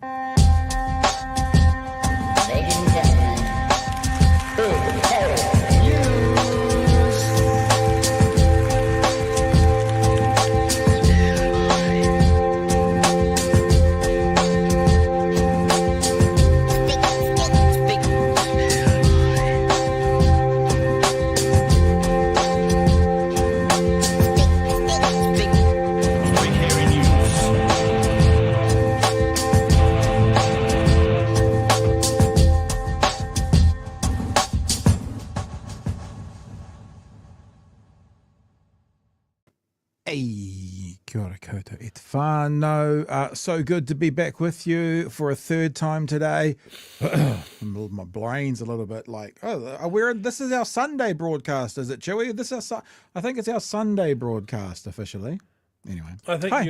Ladies and gentlemen, big Harry News. Hey, kia ora koutou e te whānau. So good to be back with you for a third time today. My brain's a little bit like, this is our Sunday broadcast, is it, Chewie? I think it's our Sunday broadcast officially. Anyway, I think hi,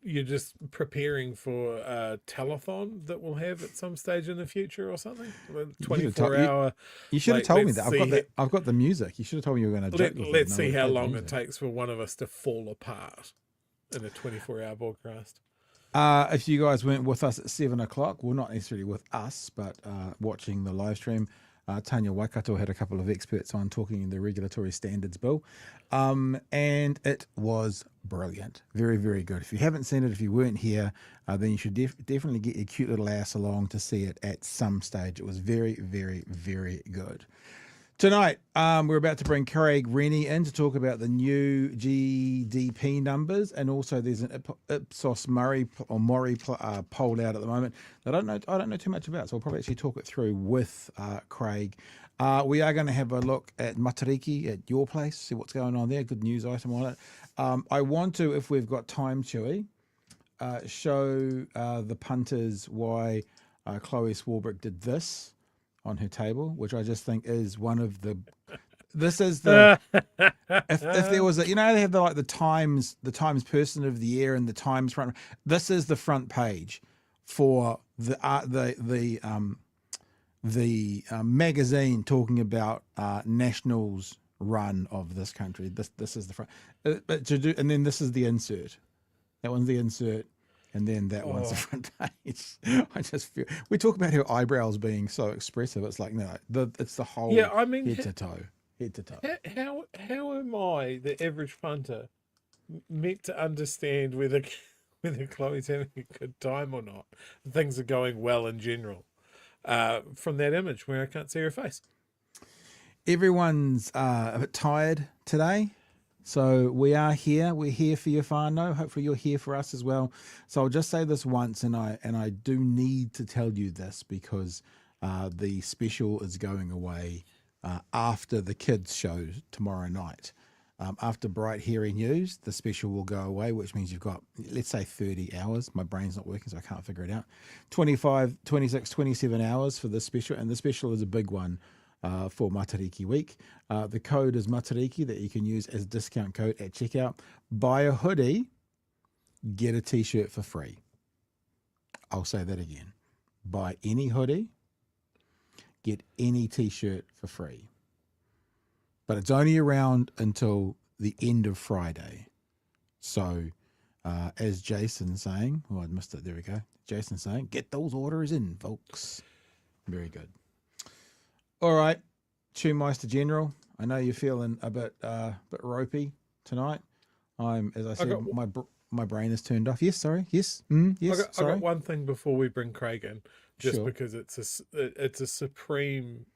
you're just preparing for a telethon that we'll have at some stage in the future or something. 24-hour. You should have told me that. I've got the music. You should have told me you were going to. Let's see how long it takes for one of us to fall apart in a 24-hour broadcast. If you guys weren't with us at 7 o'clock, well, not necessarily with us, but watching the live stream, Tanya Waikato had a couple of experts on talking the regulatory standards bill, and it was brilliant. Very, very good. If you haven't seen it, if you weren't here, then you should definitely get your cute little ass along to see it at some stage. It was very, very, very good. Tonight, we're about to bring Craig Renney in to talk about the new GDP numbers, and also there's an Ipsos Mori poll out at the moment that I don't know too much about, so I'll probably actually talk it through with Craig. We are going to have a look at Matariki at your place, see what's going on there. Good news item on it. I want to, if we've got time, Chewie, show the punters why Chloe Swarbrick did this on her table, which I just think is one of the. This is the. if there was a, they have the Times Person of the Year and the Times front. This is the front page for the magazine talking about Nationals run of this country. This is the front, and then this is the insert. That one's the insert. And then that one's the front page. I just feel we talk about her eyebrows being so expressive. It's like it's the whole head to toe. How am I, the average punter, meant to understand whether Chloe's having a good time or not? Things are going well in general. From that image where I can't see her face. Everyone's a bit tired today. So we are here. We're here for your whānau. Hopefully you're here for us as well. So I'll just say this once, and I do need to tell you this because the special is going away after the kids' show tomorrow night. After Bright Hearing News, the special will go away, which means you've got, let's say, 30 hours. My brain's not working, so I can't figure it out. 25, 26, 27 hours for this special, and the special is a big one. For Matariki Week. The code is Matariki that you can use as a discount code at checkout. Buy a hoodie, get a t-shirt for free. I'll say that again. Buy any hoodie, get any t-shirt for free. But it's only around until the end of Friday. So as Jason's saying, I missed it, there we go. Jason's saying, get those orders in, folks. Very good. All right, Chewie General. I know you're feeling a bit ropey tonight. As I said, my brain is turned off. Yes, sorry. Yes, yes. I got one thing before we bring Craig in, just because it's a supreme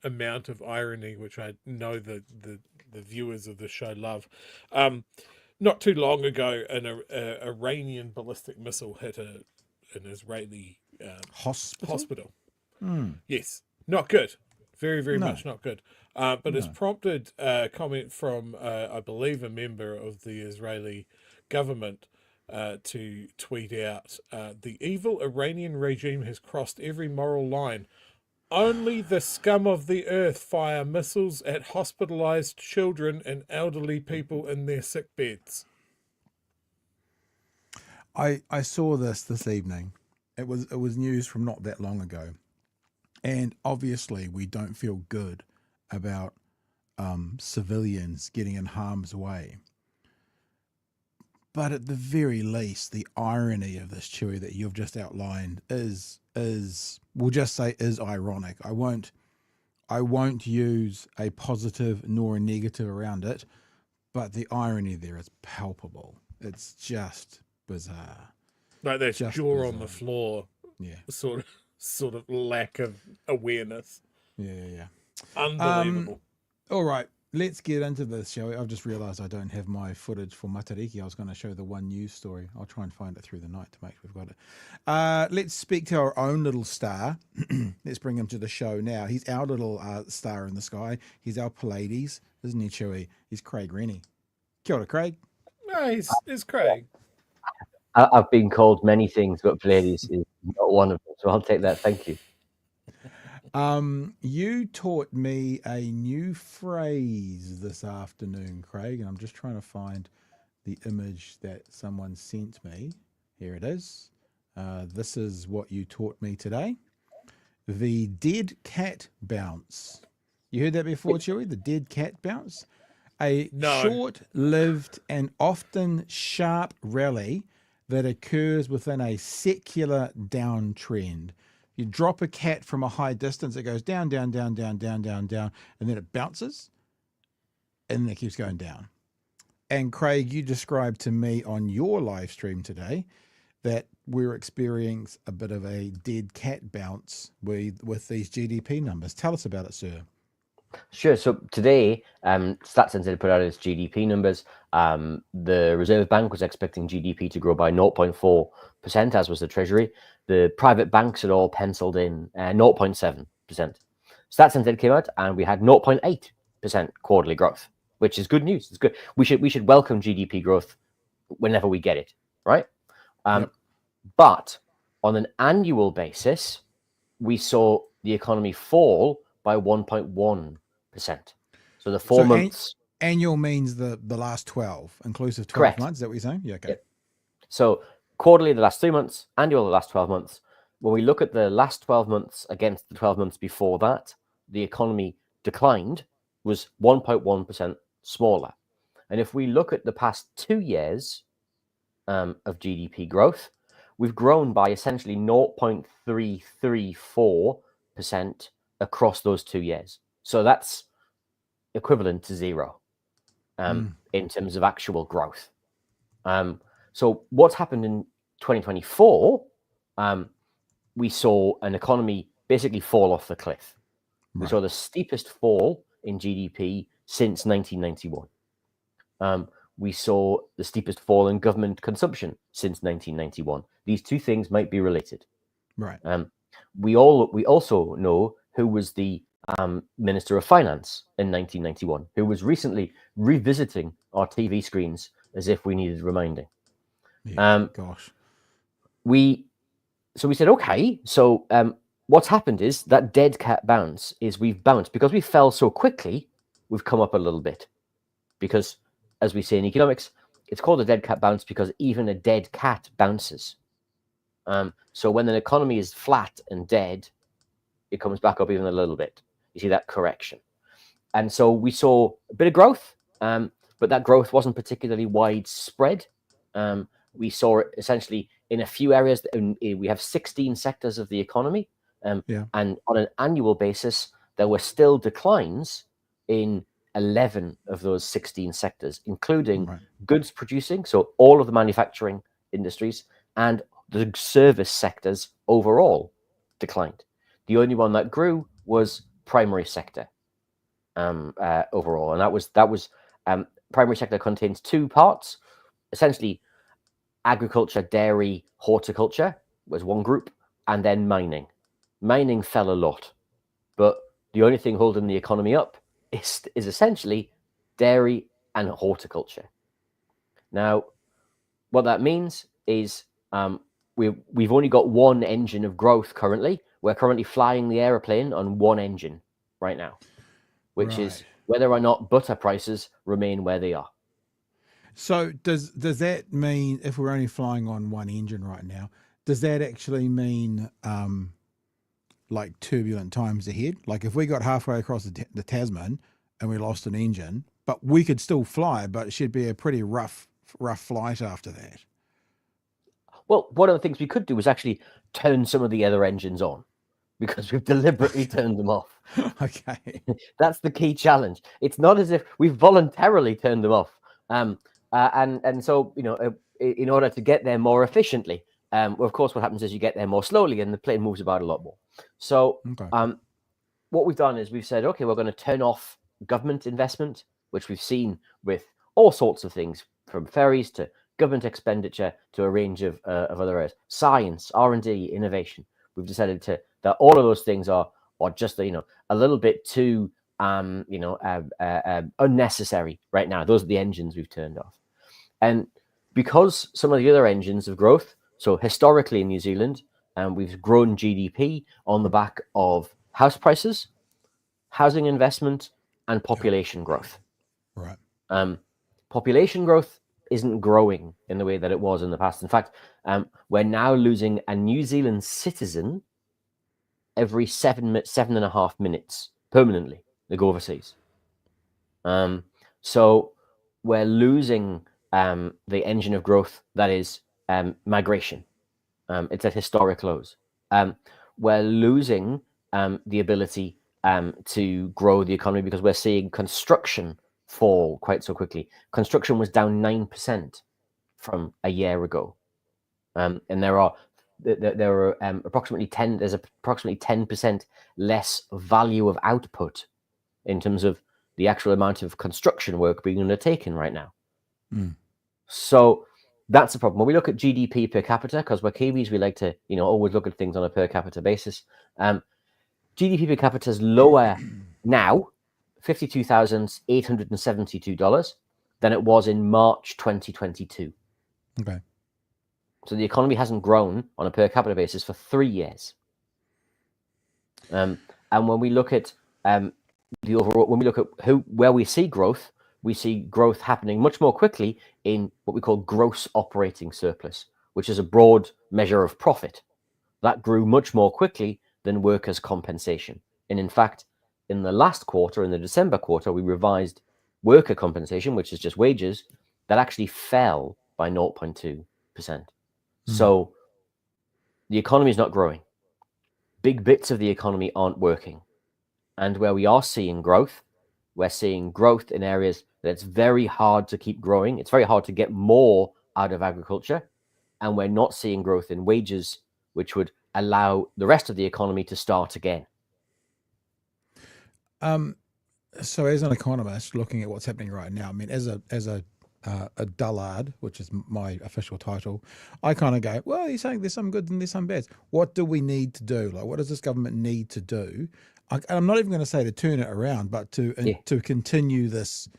amount of irony, which I know the viewers of the show love. Not too long ago, an Iranian ballistic missile hit an Israeli hospital. Yes, not good. Very, very much not good. But it's prompted a comment from, I believe, a member of the Israeli government to tweet out, the evil Iranian regime has crossed every moral line. Only the scum of the earth fire missiles at hospitalized children and elderly people in their sick beds. I saw this evening. It was news from not that long ago. And obviously, we don't feel good about civilians getting in harm's way. But at the very least, the irony of this, Chewie, that you've just outlined is we'll just say is ironic. I won't use a positive nor a negative around it, but the irony there is palpable. It's just bizarre. Like that Just jaw bizarre. on the floor, Yeah. sort of lack of awareness. Yeah. Unbelievable. All right, let's get into this, shall we? I've just realised I don't have my footage for Matariki. I was going to show the one news story. I'll try and find it through the night to make sure we've got it. Let's speak to our own little star. Let's bring him to the show now. He's our little star in the sky. He's our Pallades, isn't he, Chewie? He's Craig Renney. Kia ora, Craig. No, it's Craig. I've been called many things, but Pallades is not one of them. So I'll take that. Thank you. You taught me a new phrase this afternoon, Craig, and I'm just trying to find the image that someone sent me. Here it is. This is what you taught me today. The dead cat bounce. You heard that before, Chewie? The dead cat bounce? A short-lived and often sharp rally that occurs within a secular downtrend. You drop a cat from a high distance, it goes down, down, down, down, down, down, down, and then it bounces, and then it keeps going down. And Craig, you described to me on your live stream today that we're experiencing a bit of a dead cat bounce with these GDP numbers. Tell us about it, sir. Sure. So today, StatCenter put out its GDP numbers. The Reserve Bank was expecting GDP to grow by 0.4%, as was the Treasury. The private banks had all penciled in 0.7%. StatCenter came out and we had 0.8% quarterly growth, which is good news. It's good. We should welcome GDP growth whenever we get it, right? Yep. But on an annual basis, we saw the economy fall by 1.1%. So the 4 months. Annual means the last 12, inclusive 12 Correct. months. Is that what you're saying? Yeah, okay. Yep. So quarterly, the last 3 months, annual, the last 12 months. When we look at the last 12 months against the 12 months before that, the economy declined, was 1.1% smaller. And if we look at the past 2 years of GDP growth, we've grown by essentially 0.334% across those 2 years. So that's equivalent to zero in terms of actual growth. So what's happened in 2024, we saw an economy basically fall off the cliff. Right. We saw the steepest fall in GDP since 1991. We saw the steepest fall in government consumption since 1991. These two things might be related. Right. We also know who was the Minister of Finance in 1991, who was recently revisiting our TV screens as if we needed reminding. Yeah, gosh. We said, okay, so what's happened is that dead cat bounce is we've bounced because we fell so quickly, we've come up a little bit. Because as we say in economics, it's called a dead cat bounce because even a dead cat bounces. So when an economy is flat and dead, it comes back up even a little bit. You see that correction. And so we saw a bit of growth, but that growth wasn't particularly widespread. We saw it essentially in a few areas. We have 16 sectors of the economy. And on an annual basis, there were still declines in 11 of those 16 sectors, including goods producing, so all of the manufacturing industries, and the service sectors overall declined. The only one that grew was primary sector overall, and that was primary sector contains two parts, essentially agriculture, dairy, horticulture was one group, and then mining. Mining fell a lot, but the only thing holding the economy up is essentially dairy and horticulture. Now, what that means is we've only got one engine of growth currently. We're currently flying the aeroplane on one engine right now, which is whether or not butter prices remain where they are. So does that mean if we're only flying on one engine right now, does that actually mean like turbulent times ahead? Like if we got halfway across the Tasman and we lost an engine, but we could still fly, but it should be a pretty rough rough flight after that. Well, one of the things we could do is actually turn some of the other engines on, because we've deliberately turned them off. Okay. That's the key challenge. It's not as if we've voluntarily turned them off. And so, in order to get there more efficiently, well, of course, what happens is you get there more slowly and the plane moves about a lot more. So Okay. what we've done is we've said, okay, we're going to turn off government investment, which we've seen with all sorts of things, from ferries to government expenditure to a range of other areas, science, R&D, innovation. We've decided that all of those things are just a little bit too unnecessary right now. Those are the engines we've turned off. And because some of the other engines of growth, so historically in New Zealand, we've grown GDP on the back of house prices, housing investment, and population growth. Right. Population growth isn't growing in the way that it was in the past. In fact, we're now losing a New Zealand citizen every 7.5 minutes permanently. They go overseas. So we're losing the engine of growth that is migration. It's at historic lows. We're losing the ability to grow the economy because we're seeing construction fall quite so quickly. Construction was down 9% from a year ago, and there are approximately 10% less value of output in terms of the actual amount of construction work being undertaken right now. So that's a problem. When we look at GDP per capita, because we're Kiwis, we like to always look at things on a per capita basis. GDP per capita is lower now, $52,872, than it was in March 2022. Okay. So the economy hasn't grown on a per capita basis for 3 years. And when we look at the overall, when we look at where we see growth happening much more quickly in what we call gross operating surplus, which is a broad measure of profit. That grew much more quickly than workers' compensation. And in fact, in the last quarter, in the December quarter, we revised worker compensation, which is just wages, that actually fell by 0.2%. So the economy is not growing. Big bits of the economy aren't working. And where we are seeing growth, we're seeing growth in areas that it's very hard to keep growing. It's very hard to get more out of agriculture. And we're not seeing growth in wages, which would allow the rest of the economy to start again. So as an economist looking at what's happening right now, I mean, as a dullard, which is my official title, I kind of go, well, you're saying there's some good and there's some bad. What do we need to do? Like, what does this government need to do? I'm not even going to say to turn it around, but to continue this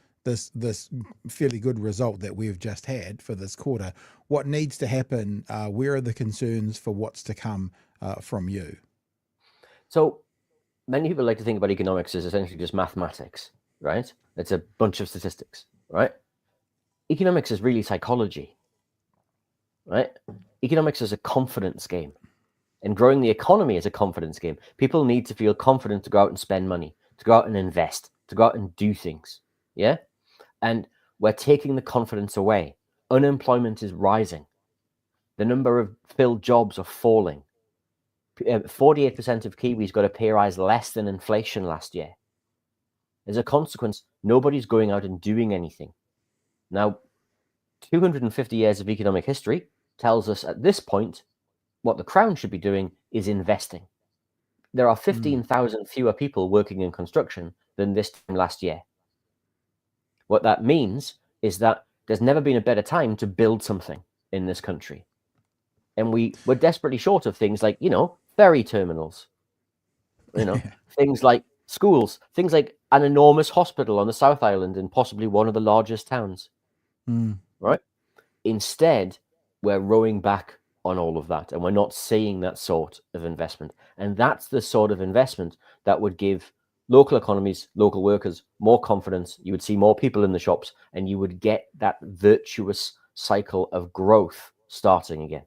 fairly good result that we've just had for this quarter. What needs to happen? Where are the concerns for what's to come from you? So many people like to think about economics as essentially just mathematics, right? It's a bunch of statistics, right? Economics is really psychology, right? Economics is a confidence game. And growing the economy is a confidence game. People need to feel confident to go out and spend money, to go out and invest, to go out and do things. Yeah? And we're taking the confidence away. Unemployment is rising. The number of filled jobs are falling. 48% of Kiwis got a pay rise less than inflation last year. As a consequence, nobody's going out and doing anything. Now, 250 years of economic history tells us at this point what the Crown should be doing is investing. There are 15,000 fewer people working in construction than this time last year. What that means is that there's never been a better time to build something in this country. And we're desperately short of things like, ferry terminals, things like schools, things like an enormous hospital on the South Island in possibly one of the largest towns, right? Instead, we're rowing back on all of that, and we're not seeing that sort of investment. And that's the sort of investment that would give local economies, local workers more confidence. You would see more people in the shops, and you would get that virtuous cycle of growth starting again.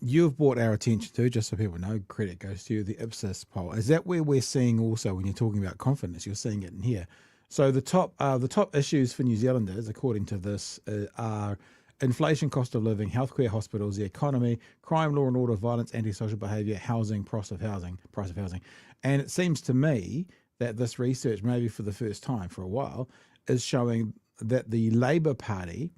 You've brought our attention to, just so people know, credit goes to you, the Ipsos poll. Is that where we're seeing also, when you're talking about confidence, you're seeing it in here? So the top issues for New Zealanders, according to this, are inflation, cost of living, healthcare, hospitals, the economy, crime, law and order, violence, antisocial behaviour, housing, price of housing. And it seems to me that this research, maybe for the first time for a while, is showing that the Labour Party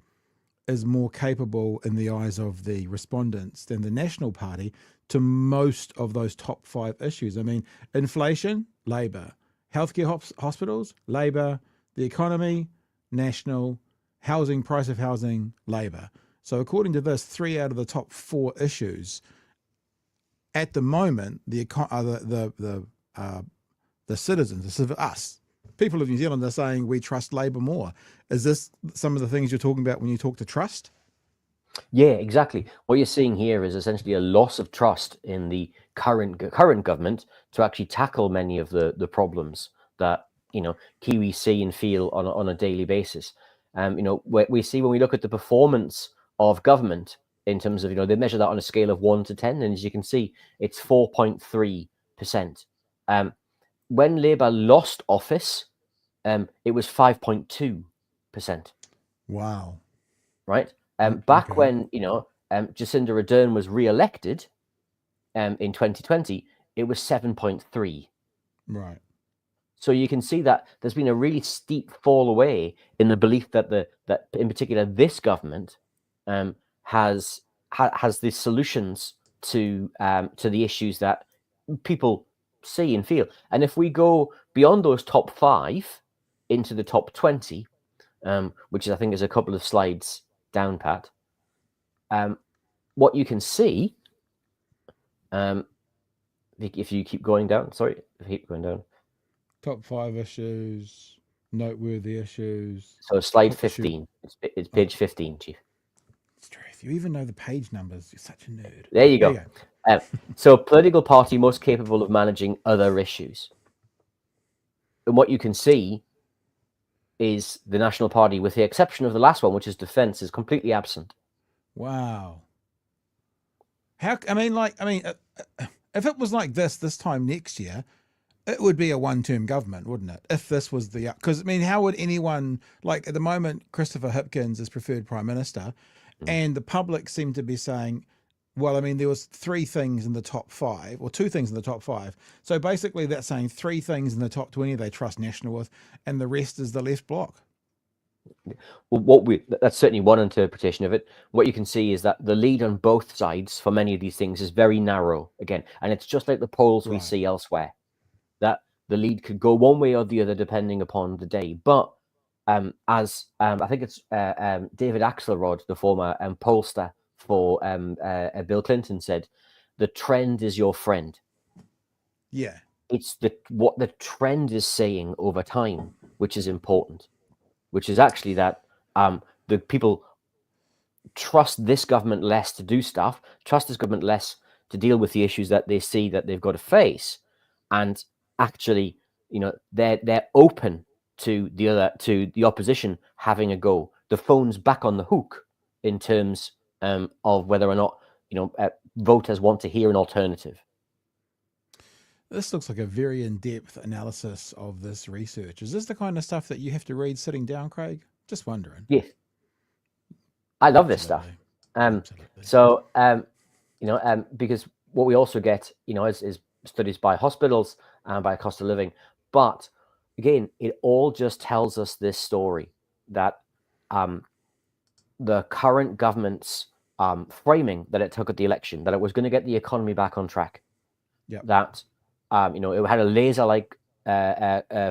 is more capable in the eyes of the respondents than the National Party to most of those top 5 issues. I mean, inflation, Labour. Healthcare, hospitals, Labour. The economy, National. Housing, price of housing, Labour. So according to this, 3 out of the top 4 issues at the moment, the citizens, us, people of New Zealand are saying we trust Labour more. Is this some of the things you're talking about when you talk to trust? Yeah, exactly. What you're seeing here is essentially a loss of trust in the current government to actually tackle many of the problems that Kiwis see and feel on a daily basis. We see when we look at the performance of government in terms of they measure that on a scale of 1 to 10, and as you can see, it's 4.3%. When Labour lost office, it was 5.2%. Wow. Right. Back when Jacinda Ardern was re-elected in 2020, it was 7.3. Right. So you can see that there's been a really steep fall away in the belief that that in particular this government has the solutions to the issues that people see and feel. And if we go beyond those top 5 into the top 20, which I think is a couple of slides down, Pat, what you can see, if you keep going down, Top 5 issues, noteworthy issues. So slide 15. It's page 15, Chief. Stress. You even know the page numbers. You're such a nerd. There you go. So political party most capable of managing other issues. And what you can see is the National Party, with the exception of the last one, which is defence, is completely absent. Wow. If it was like this time next year, it would be a one-term government, wouldn't it? If this was because how would anyone, like at the moment, Christopher Hipkins is preferred prime minister, and the public seem to be saying, well, there was 3 things in the top 5, or 2 things in the top 5. So basically that's saying 3 things in the top 20 they trust National with, and the rest is the left bloc. Well, that's certainly one interpretation of it. What you can see is that the lead on both sides for many of these things is very narrow again, and it's just like the polls we see elsewhere, that the lead could go one way or the other depending upon the day. But as I think it's David Axelrod, the former pollster for Bill Clinton, said, the trend is your friend. Yeah, it's what the trend is saying over time, which is important. Which is actually that the people trust this government less to do stuff, trust this government less to deal with the issues that they see that they've got to face, and actually, they're open to the opposition having a go. The phone's back on the hook in terms of whether or not voters want to hear an alternative. This looks like a very in-depth analysis of this research. Is this the kind of stuff that you have to read sitting down, Craig? Just wondering. Yes. I love this stuff. So, because what we also get, is studies by hospitals and by cost of living. But again, it all just tells us this story that the current government's framing that it took at the election, that it was going to get the economy back on track. Yeah. That it had a laser-like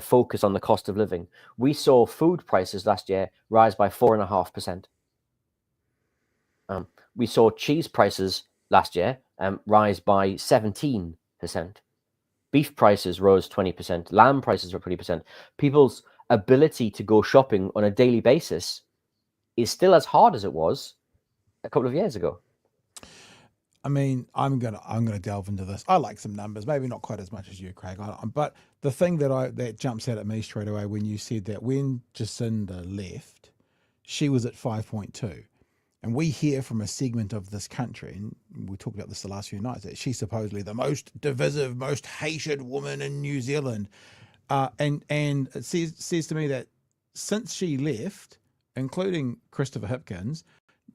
focus on the cost of living. We saw food prices last year rise by 4.5%. We saw cheese prices last year rise by 17%. Beef prices rose 20%. Lamb prices were 20%. People's ability to go shopping on a daily basis is still as hard as it was a couple of years ago. I'm gonna delve into this. I like some numbers, maybe not quite as much as you, Craig. But the thing that jumps out at me straight away when you said that when Jacinda left, she was at 5.2, and we hear from a segment of this country, and we talked about this the last few nights, that she's supposedly the most divisive, most hated woman in New Zealand. and it says to me that since she left, including Christopher Hipkins,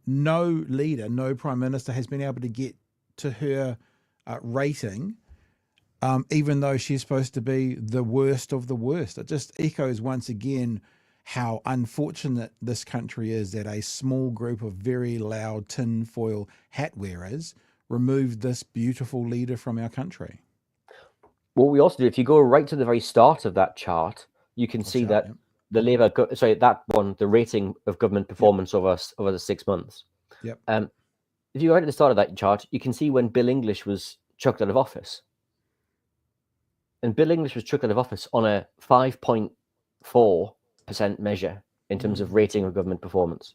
no leader, no prime minister has been able to get to her rating, even though she's supposed to be the worst of the worst. It just echoes once again how unfortunate this country is that a small group of very loud tinfoil hat wearers removed this beautiful leader from our country. What we also do, if you go right to the very start of that chart, you can see that the Labour, that one, the rating of government performance over the 6 months. Yep. If you go right at the start of that chart, you can see when Bill English was chucked out of office. And Bill English was chucked out of office on a 5.4% measure in terms of rating of government performance.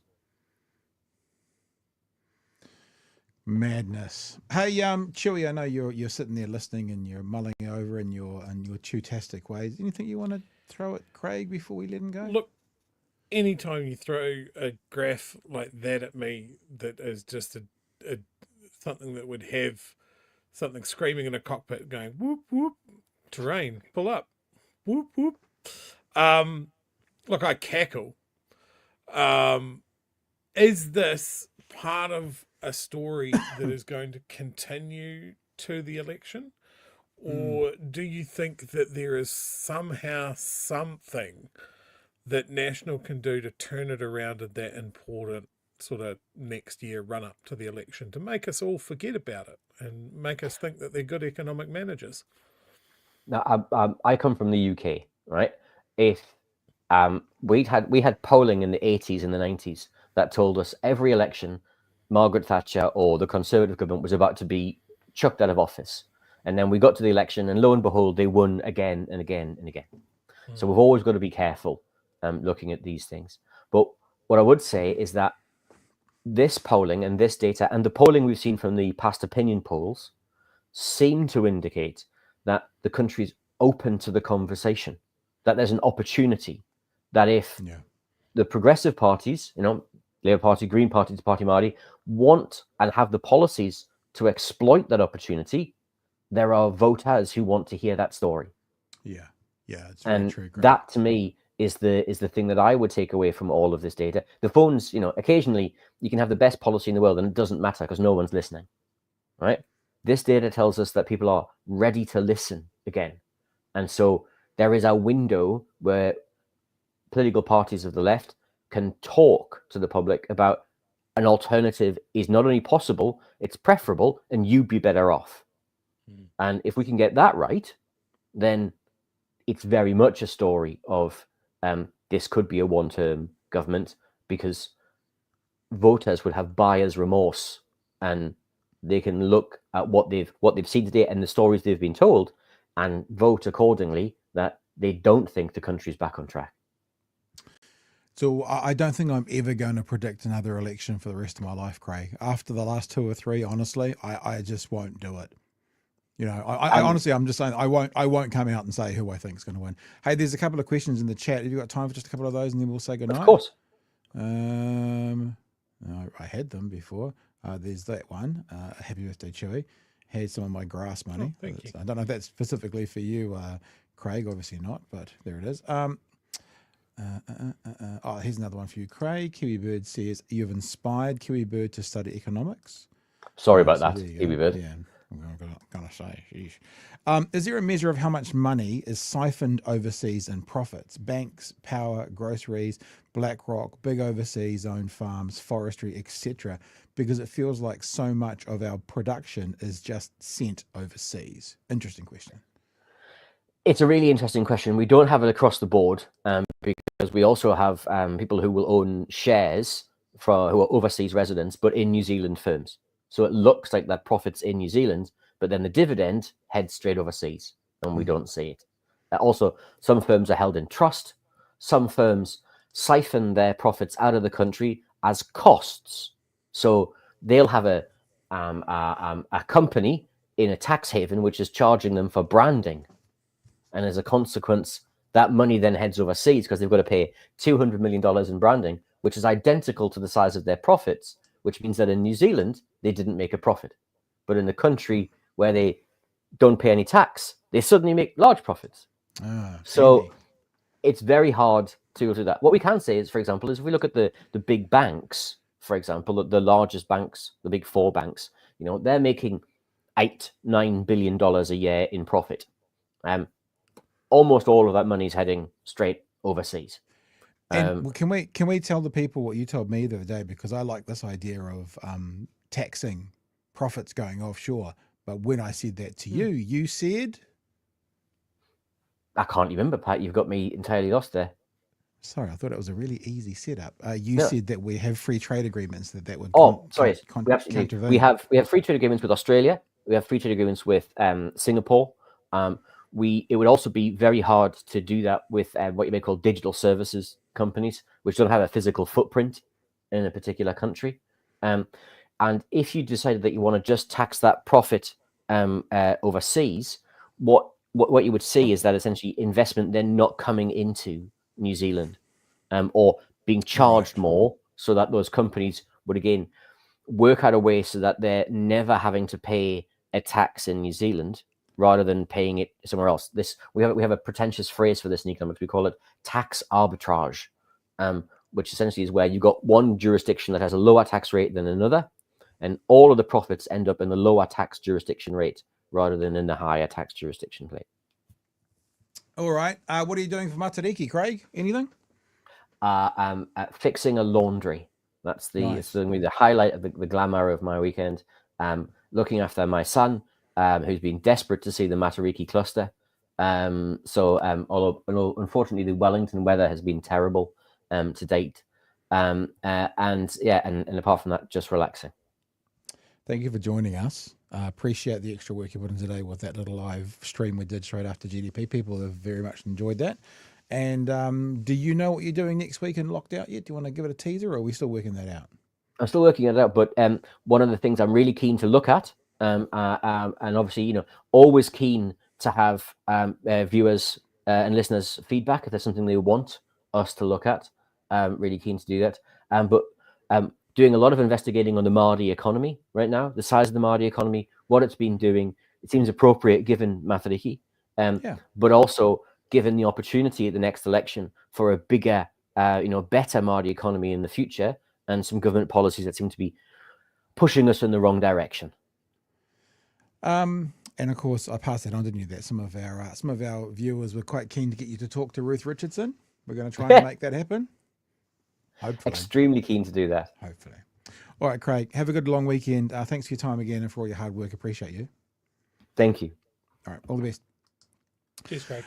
Madness. Hey, Chewie, I know you're sitting there listening and you're mulling over in your tutastic ways. Anything you want to throw at Craig before we let him go? Look, anytime you throw a graph like that at me, that is just a something that would have something screaming in a cockpit going whoop whoop, terrain, pull up, whoop whoop. Look, I cackle. Is this part of a story that is going to continue to the election? Or do you think that there is somehow something that National can do to turn it around in that important sort of next year run up to the election to make us all forget about it and make us think that they're good economic managers? Now, I come from the UK, right? If we had polling in the 80s and the 90s that told us every election Margaret Thatcher or the Conservative government was about to be chucked out of office. And then we got to the election and lo and behold, they won again and again and again. So we've always got to be careful looking at these things. But what I would say is that this polling and this data and the polling we've seen from the past opinion polls seem to indicate that the country's open to the conversation, that there's an opportunity, that if the progressive parties, Labour Party, Green Party, Party Māori, want and have the policies to exploit that opportunity, there are voters who want to hear that story. Yeah, it's very true. Greg. That to me is the thing that I would take away from all of this data. The phones, occasionally you can have the best policy in the world and it doesn't matter because no one's listening, right? This data tells us that people are ready to listen again. And so there is a window where political parties of the left can talk to the public about an alternative is not only possible, it's preferable, and you'd be better off. And if we can get that right, then it's very much a story of this could be a one-term government, because voters would have buyer's remorse and they can look at what they've seen today and the stories they've been told and vote accordingly that they don't think the country's back on track. So I don't think I'm ever going to predict another election for the rest of my life, Craig. After the last two or three, honestly, I just won't do it. I honestly, I'm just saying I won't come out and say who I think is going to win. Hey, there's a couple of questions in the chat. Have you got time for just a couple of those, and then we'll say goodnight? Of course. No, I had them before. There's that one. Happy birthday, Chewie. Had some of my grass money. Oh, thank you. I don't know if that's specifically for you, Craig. Obviously not, but there it is. Here's another one for you, Craig. Kiwi Bird says you've inspired Kiwi Bird to study economics. Sorry about that, Kiwi Bird. Yeah, I'm gonna say. Sheesh. Is there a measure of how much money is siphoned overseas in profits? Banks, power, groceries, BlackRock, big overseas owned farms, forestry, etc. Because it feels like so much of our production is just sent overseas. Interesting question. It's a really interesting question. We don't have it across the board because we also have people who will own shares who are overseas residents, but in New Zealand firms. So it looks like that profit's in New Zealand, but then the dividend heads straight overseas and we don't see it. Also, some firms are held in trust. Some firms siphon their profits out of the country as costs. So they'll have a company in a tax haven which is charging them for branding. And as a consequence, that money then heads overseas because they've got to pay $200 million in branding, which is identical to the size of their profits, which means that in New Zealand, they didn't make a profit. But in the country where they don't pay any tax, they suddenly make large profits. So Handy. it's very hard to go through that. What we can say is, for example, is if we look at the big banks, for example, the largest banks, the big four banks, they're making $8-9 billion a year in profit. Almost all of that money is heading straight overseas. And can we tell the people what you told me the other day, because I like this idea of taxing profits going offshore. But when I said that to you, you said, I can't remember, Pat. You've got me entirely lost there. Sorry, I thought it was a really easy setup. You No. said that we have free trade agreements that would. Sorry. We absolutely do. We have free trade agreements with Australia. We have free trade agreements with Singapore. It would also be very hard to do that with what you may call digital services companies, which don't have a physical footprint in a particular country. And if you decided that you want to just tax that profit overseas, what you would see is that essentially investment then not coming into New Zealand, or being charged more, so that those companies would again work out a way so that they're never having to pay a tax in New Zealand rather than paying it somewhere else. We have a pretentious phrase for this in economics. We call it tax arbitrage, which essentially is where you've got one jurisdiction that has a lower tax rate than another, and all of the profits end up in the lower tax jurisdiction rate rather than in the higher tax jurisdiction rate. All right. What are you doing for Matariki, Craig? Anything? Fixing a laundry. That's Nice. the highlight of the glamour of my weekend. Looking after my son, who's been desperate to see the Matariki cluster. Although unfortunately the Wellington weather has been terrible to date, and apart from that, just relaxing. Thank you for joining us. Appreciate the extra work you put in today with that little live stream we did straight after GDP. People have very much enjoyed that. And do you know what you're doing next week in Locked Out yet? Do you want to give it a teaser, or are we still working that out? I'm still working it out, but one of the things I'm really keen to look at, and obviously, always keen to have viewers and listeners' feedback if there's something they want us to look at. Really keen to do that. But doing a lot of investigating on the Māori economy right now, the size of the Māori economy, what it's been doing. It seems appropriate given Matariki, but also given the opportunity at the next election for a bigger, better Māori economy in the future, and some government policies that seem to be pushing us in the wrong direction. And of course, I passed that on, didn't you? That some of our viewers were quite keen to get you to talk to Ruth Richardson. We're going to try and make that happen. Hopefully. Extremely keen to do that. Hopefully. All right, Craig. Have a good long weekend. Thanks for your time again and for all your hard work. Appreciate you. Thank you. All right. All the best. Cheers, Craig.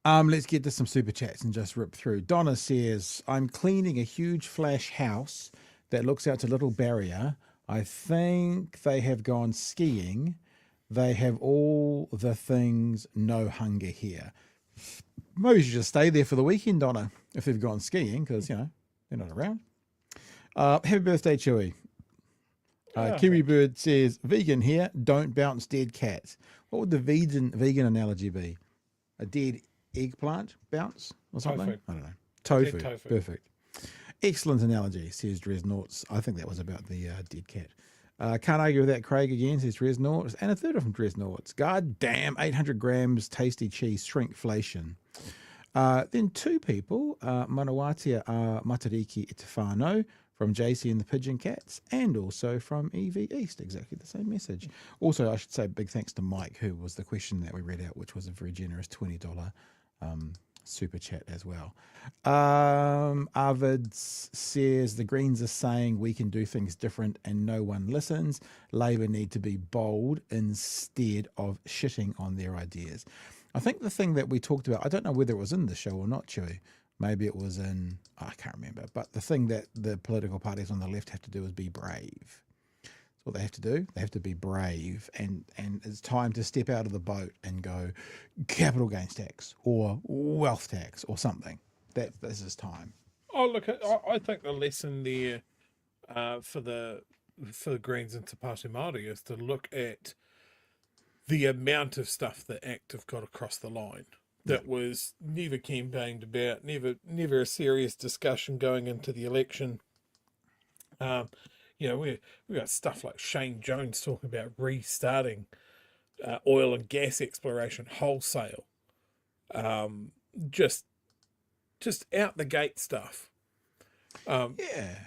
Let's get to some super chats and just rip through. Donna says, I'm cleaning a huge flash house that looks out to Little Barrier. I think they have gone skiing. They have all the things, no hunger here. Maybe you should just stay there for the weekend, Donna, if they've gone skiing, because, they're not around. Happy birthday, Chewie. Kiwi Bird says, vegan here, don't bounce dead cats. What would the vegan analogy be? A dead eggplant bounce or something? Tofu. I don't know. Tofu. Tofu. Perfect. Excellent analogy, says Dresnaughts. I think that was about the dead cat. Can't argue with that, Craig, again, says Dresnaughts. And a third of them, Dresnaughts. God damn, 800 grams tasty cheese shrinkflation. Then two people, Manawatia Matariki Itafano from JC and the Pigeon Cats, and also from EV East, exactly the same message. Also, I should say big thanks to Mike, who was the question that we read out, which was a very generous $20 super chat as well. Arvid says the Greens are saying we can do things different and no one listens. Labor need to be bold instead of shitting on their ideas. I think the thing that we talked about, I don't know whether it was in the show or not, Chewie. Maybe it was in, I can't remember. But the thing that the political parties on the left have to do is be brave. That's what they have to do. They have to be brave. And it's time to step out of the boat and go capital gains tax or wealth tax or something. This is time. Oh, look, I think the lesson there for the Greens and Te Pāti Māori is to look at the amount of stuff that ACT have got across the line that was never campaigned about, never a serious discussion going into the election. We got stuff like Shane Jones talking about restarting oil and gas exploration wholesale. Just out the gate stuff. Yeah.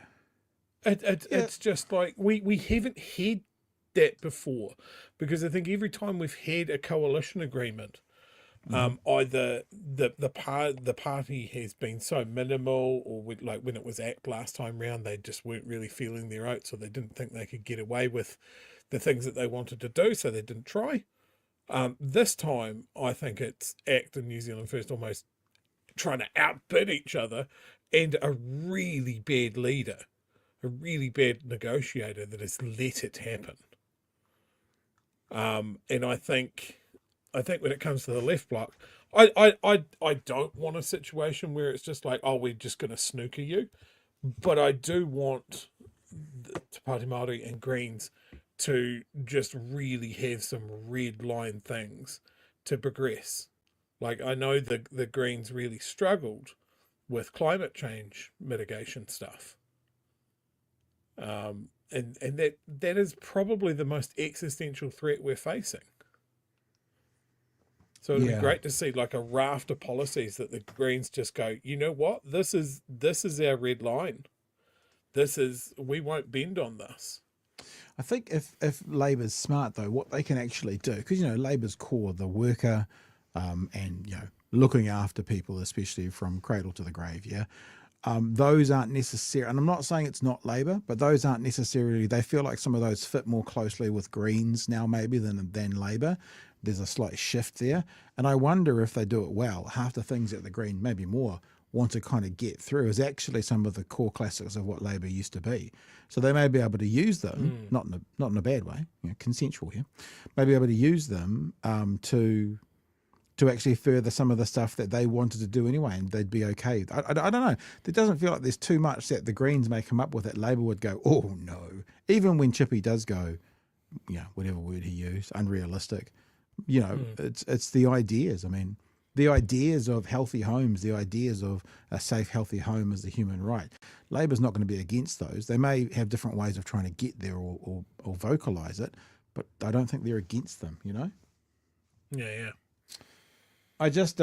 It's just like we haven't had that before, because I think every time we've had a coalition agreement, either the party has been so minimal, or like when it was ACT last time round, they just weren't really feeling their oats, or they didn't think they could get away with the things that they wanted to do, so they didn't try. This time, I think it's ACT and New Zealand First almost trying to outbid each other, and a really bad leader, a really bad negotiator that has let it happen. And I think when it comes to the left bloc, I don't want a situation where it's just like, oh, we're just going to snooker you, but I do want the Te Pāti Māori and Greens to just really have some red line things to progress. Like, I know the Greens really struggled with climate change mitigation stuff. And that is probably the most existential threat we're facing. So it'd be great to see like a raft of policies that the Greens just go, you know what, this is our red line. We won't bend on this. I think if Labor's smart though, what they can actually do, because Labor's core, the worker, and looking after people, especially from cradle to the grave, those aren't necessary, and I'm not saying it's not Labor, but those aren't necessarily, they feel like some of those fit more closely with Greens now maybe than Labor. There's a slight shift there, and I wonder if they do it well, half the things that the Greens, maybe more, want to kind of get through is actually some of the core classics of what Labor used to be. So they may be able to use them, not in a bad way, consensual here, may be able to use them to actually further some of the stuff that they wanted to do anyway, and they'd be okay. I don't know. It doesn't feel like there's too much that the Greens may come up with that Labor would go, oh no. Even when Chippy does go, whatever word he used, unrealistic, it's the ideas. I mean, the ideas of healthy homes, the ideas of a safe, healthy home as a human right. Labor's not going to be against those. They may have different ways of trying to get there or vocalise it, but I don't think they're against them, Yeah. I just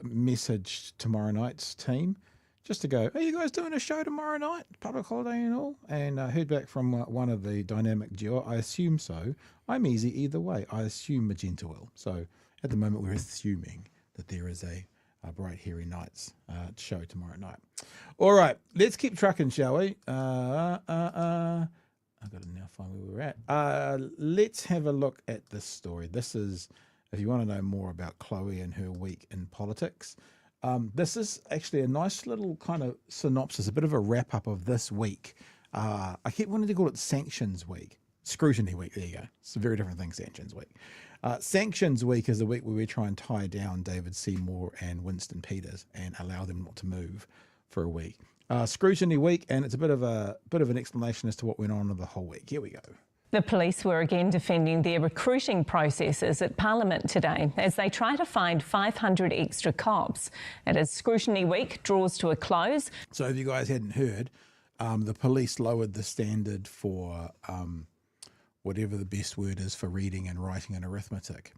messaged tomorrow night's team just to go, are you guys doing a show tomorrow night? Public holiday and all? And I heard back from one of the dynamic duo. I assume so. I'm easy either way. I assume Magenta will. So at the moment, we're assuming that there is a Bright Hairy Nights show tomorrow night. All right, let's keep trucking, shall we? I've got to now find where we're at. Let's have a look at this story. This is, if you want to know more about Chloe and her week in politics, this is actually a nice little kind of synopsis, a bit of a wrap up of this week. I keep wanting to call it Sanctions Week. Scrutiny Week, there you go. It's a very different thing, Sanctions Week. Sanctions Week is a week where we try and tie down David Seymour and Winston Peters and allow them not to move for a week. Scrutiny Week, and it's a bit of an explanation as to what went on in the whole week. Here we go. The police were again defending their recruiting processes at Parliament today as they try to find 500 extra cops. And as Scrutiny Week draws to a close. So if you guys hadn't heard, the police lowered the standard for whatever the best word is for reading and writing and arithmetic.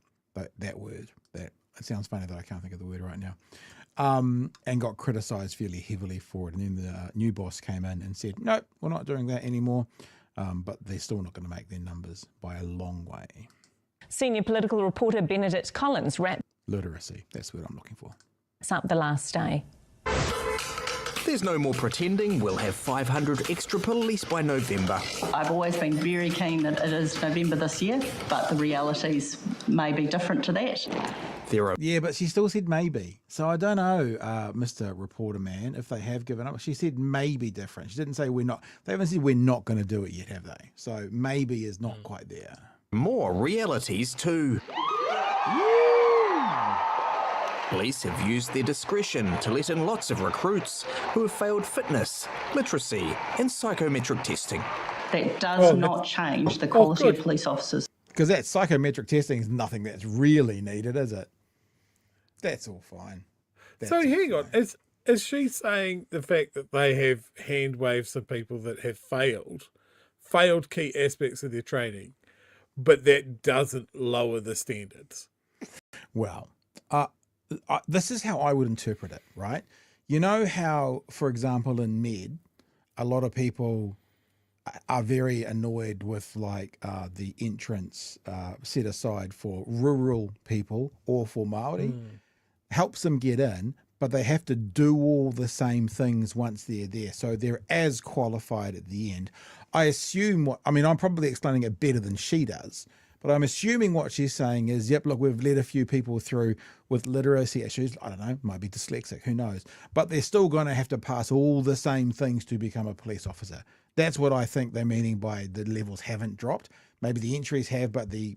That word, it sounds funny that I can't think of the word right now. And got criticised fairly heavily for it. And then the new boss came in and said, nope, we're not doing that anymore. But they're still not going to make their numbers by a long way. Senior political reporter Benedict Collins wraps Literacy, that's what I'm looking for. up the last day. There's no more pretending. We'll have 500 extra police by November. I've always been very keen that it is November this year, but the realities may be different to that. Yeah, but she still said maybe. So I don't know, Mr. Reporter Man, if they have given up. She said maybe different. She didn't say we're not. They haven't said we're not going to do it yet, have they? So maybe is not quite there. More realities too. Police have used their discretion to let in lots of recruits who have failed fitness, literacy and psychometric testing. That does not change the quality of police officers. Because that psychometric testing is nothing that's really needed, is it? That's all fine. So hang on, is she saying the fact that they have hand waved some people that have failed key aspects of their training, but that doesn't lower the standards? Well, this is how I would interpret it, right? You know how, for example, in Med, a lot of people are very annoyed with like the entrance set aside for rural people or for Maori. Helps them get in, but they have to do all the same things once they're there. So they're as qualified at the end. I assume I'm probably explaining it better than she does, but I'm assuming what she's saying is, yep, look, we've let a few people through with literacy issues. I don't know, might be dyslexic, who knows? But they're still going to have to pass all the same things to become a police officer. That's what I think they're meaning by the levels haven't dropped. Maybe the entries have, but the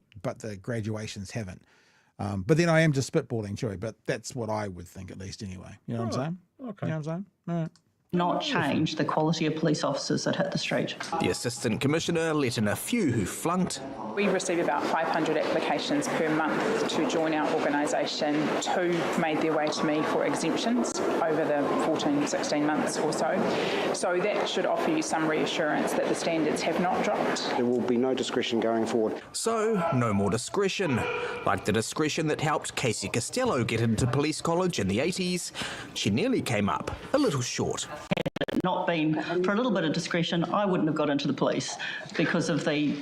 graduations haven't. But then I am just spitballing, Chewie, but that's what I would think, at least anyway. You know what I'm saying? Okay. You know what I'm saying? All right. Not change the quality of police officers that hit the street. The Assistant Commissioner let in a few who flunked. We receive about 500 applications per month to join our organisation. 2 made their way to me for exemptions over the 14, 16 months or so. So that should offer you some reassurance that the standards have not dropped. There will be no discretion going forward. So, no more discretion. Like the discretion that helped Casey Costello get into police college in the 80s, she nearly came up a little short. Had it not been for a little bit of discretion, I wouldn't have got into the police because of the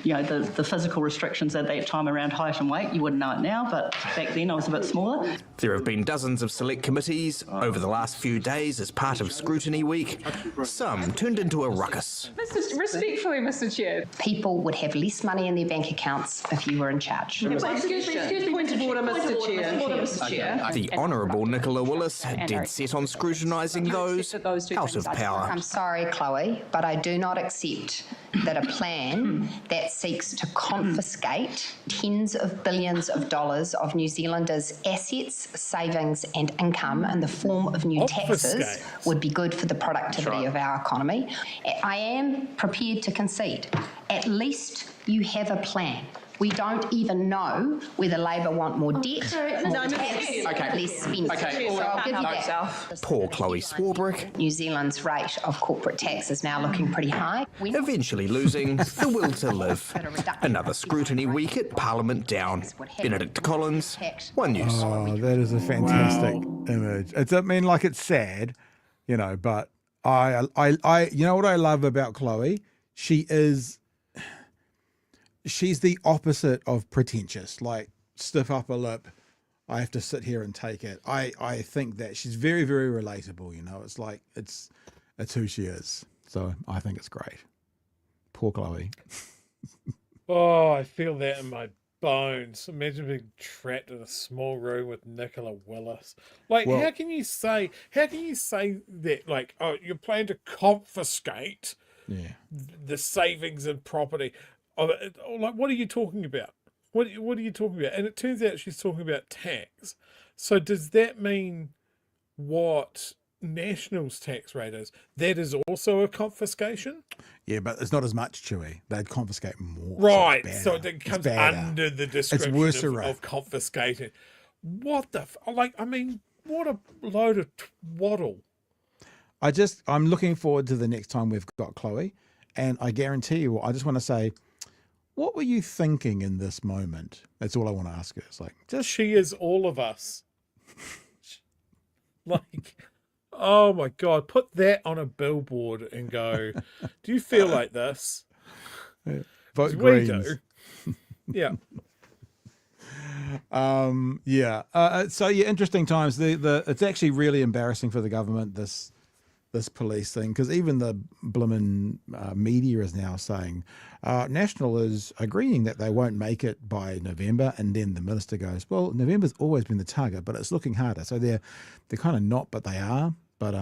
physical restrictions at that time around height and weight. You wouldn't know it now, but back then I was a bit smaller. There have been dozens of select committees over the last few days as part of Scrutiny Week. Some turned into a ruckus. Respectfully, Mr Chair. People would have less money in their bank accounts if you were in charge. Excuse me, point of order, Mr Chair. The Honourable Nicola Willis dead set on scrutinising those out of power. I'm sorry, Chloe, but I do not accept that a plan that seeks to confiscate tens of billions of dollars of New Zealanders' assets, savings and income in the form of new taxes would be good for the productivity of our economy. I am prepared to concede. At least you have a plan. We don't even know whether Labor want more debt, more tax, less spending. So I'll give you that. Poor Chloe Swarbrick, New Zealand's rate of corporate tax is now looking pretty high. eventually losing the will to live. Another Scrutiny Week at Parliament down. Benedict Collins, One News. Oh, that is a fantastic image. It's sad, but I you know what I love about Chloe? She's the opposite of pretentious, like stiff upper lip. I have to sit here and take it. I think that she's very, very relatable. It's like, it's who she is. So I think it's great. Poor Chloe. Oh, I feel that in my bones. Imagine being trapped in a small room with Nicola Willis. How can you say that, like, oh, you plan to confiscate the savings and property? Like, what are you talking about? What are you talking about? And it turns out she's talking about tax. So does that mean what National's tax rate is? That is also a confiscation? Yeah, but it's not as much, Chewie. They'd confiscate more. Right. So it comes under the description of confiscating. What the... what a load of twaddle. I'm looking forward to the next time we've got Chloe. And I guarantee you, I just want to say, what were you thinking in this moment? That's all I want to ask her. It's like, she is all of us. Oh my God, put that on a billboard and go, do you feel like this? Vote Greens. We do. Yeah. Interesting times. It's actually really embarrassing for the government, this police thing, because even the blimmin' media is now saying National is agreeing that they won't make it by November, and then the minister goes, well, November's always been the target, but it's looking harder. So they're kind of not, but they are. But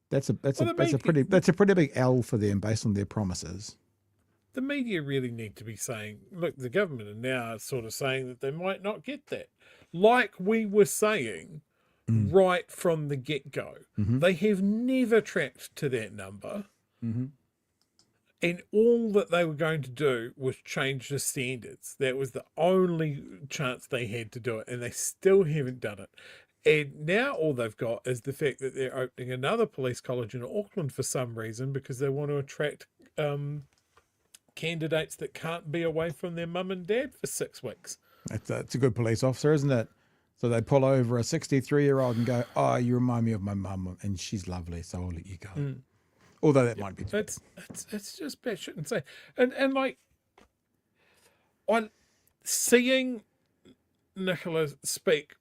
that's a pretty big L for them based on their promises. The media really need to be saying, look, the government are now sort of saying that they might not get that, like we were saying. Right from the get-go. They have never tracked to that number. And all that they were going to do was change the standards. That was the only chance they had to do it, and they still haven't done it. And now all they've got is the fact that they're opening another police college in Auckland for some reason, because they want to attract candidates that can't be away from their mum and dad for 6 weeks. It's a good police officer, isn't it? So they pull over a 63-year-old and go, "Oh, you remind me of my mum, and she's lovely, so I'll let you go." Although that might be too it's just batshit insane. And like, on seeing Nicola speak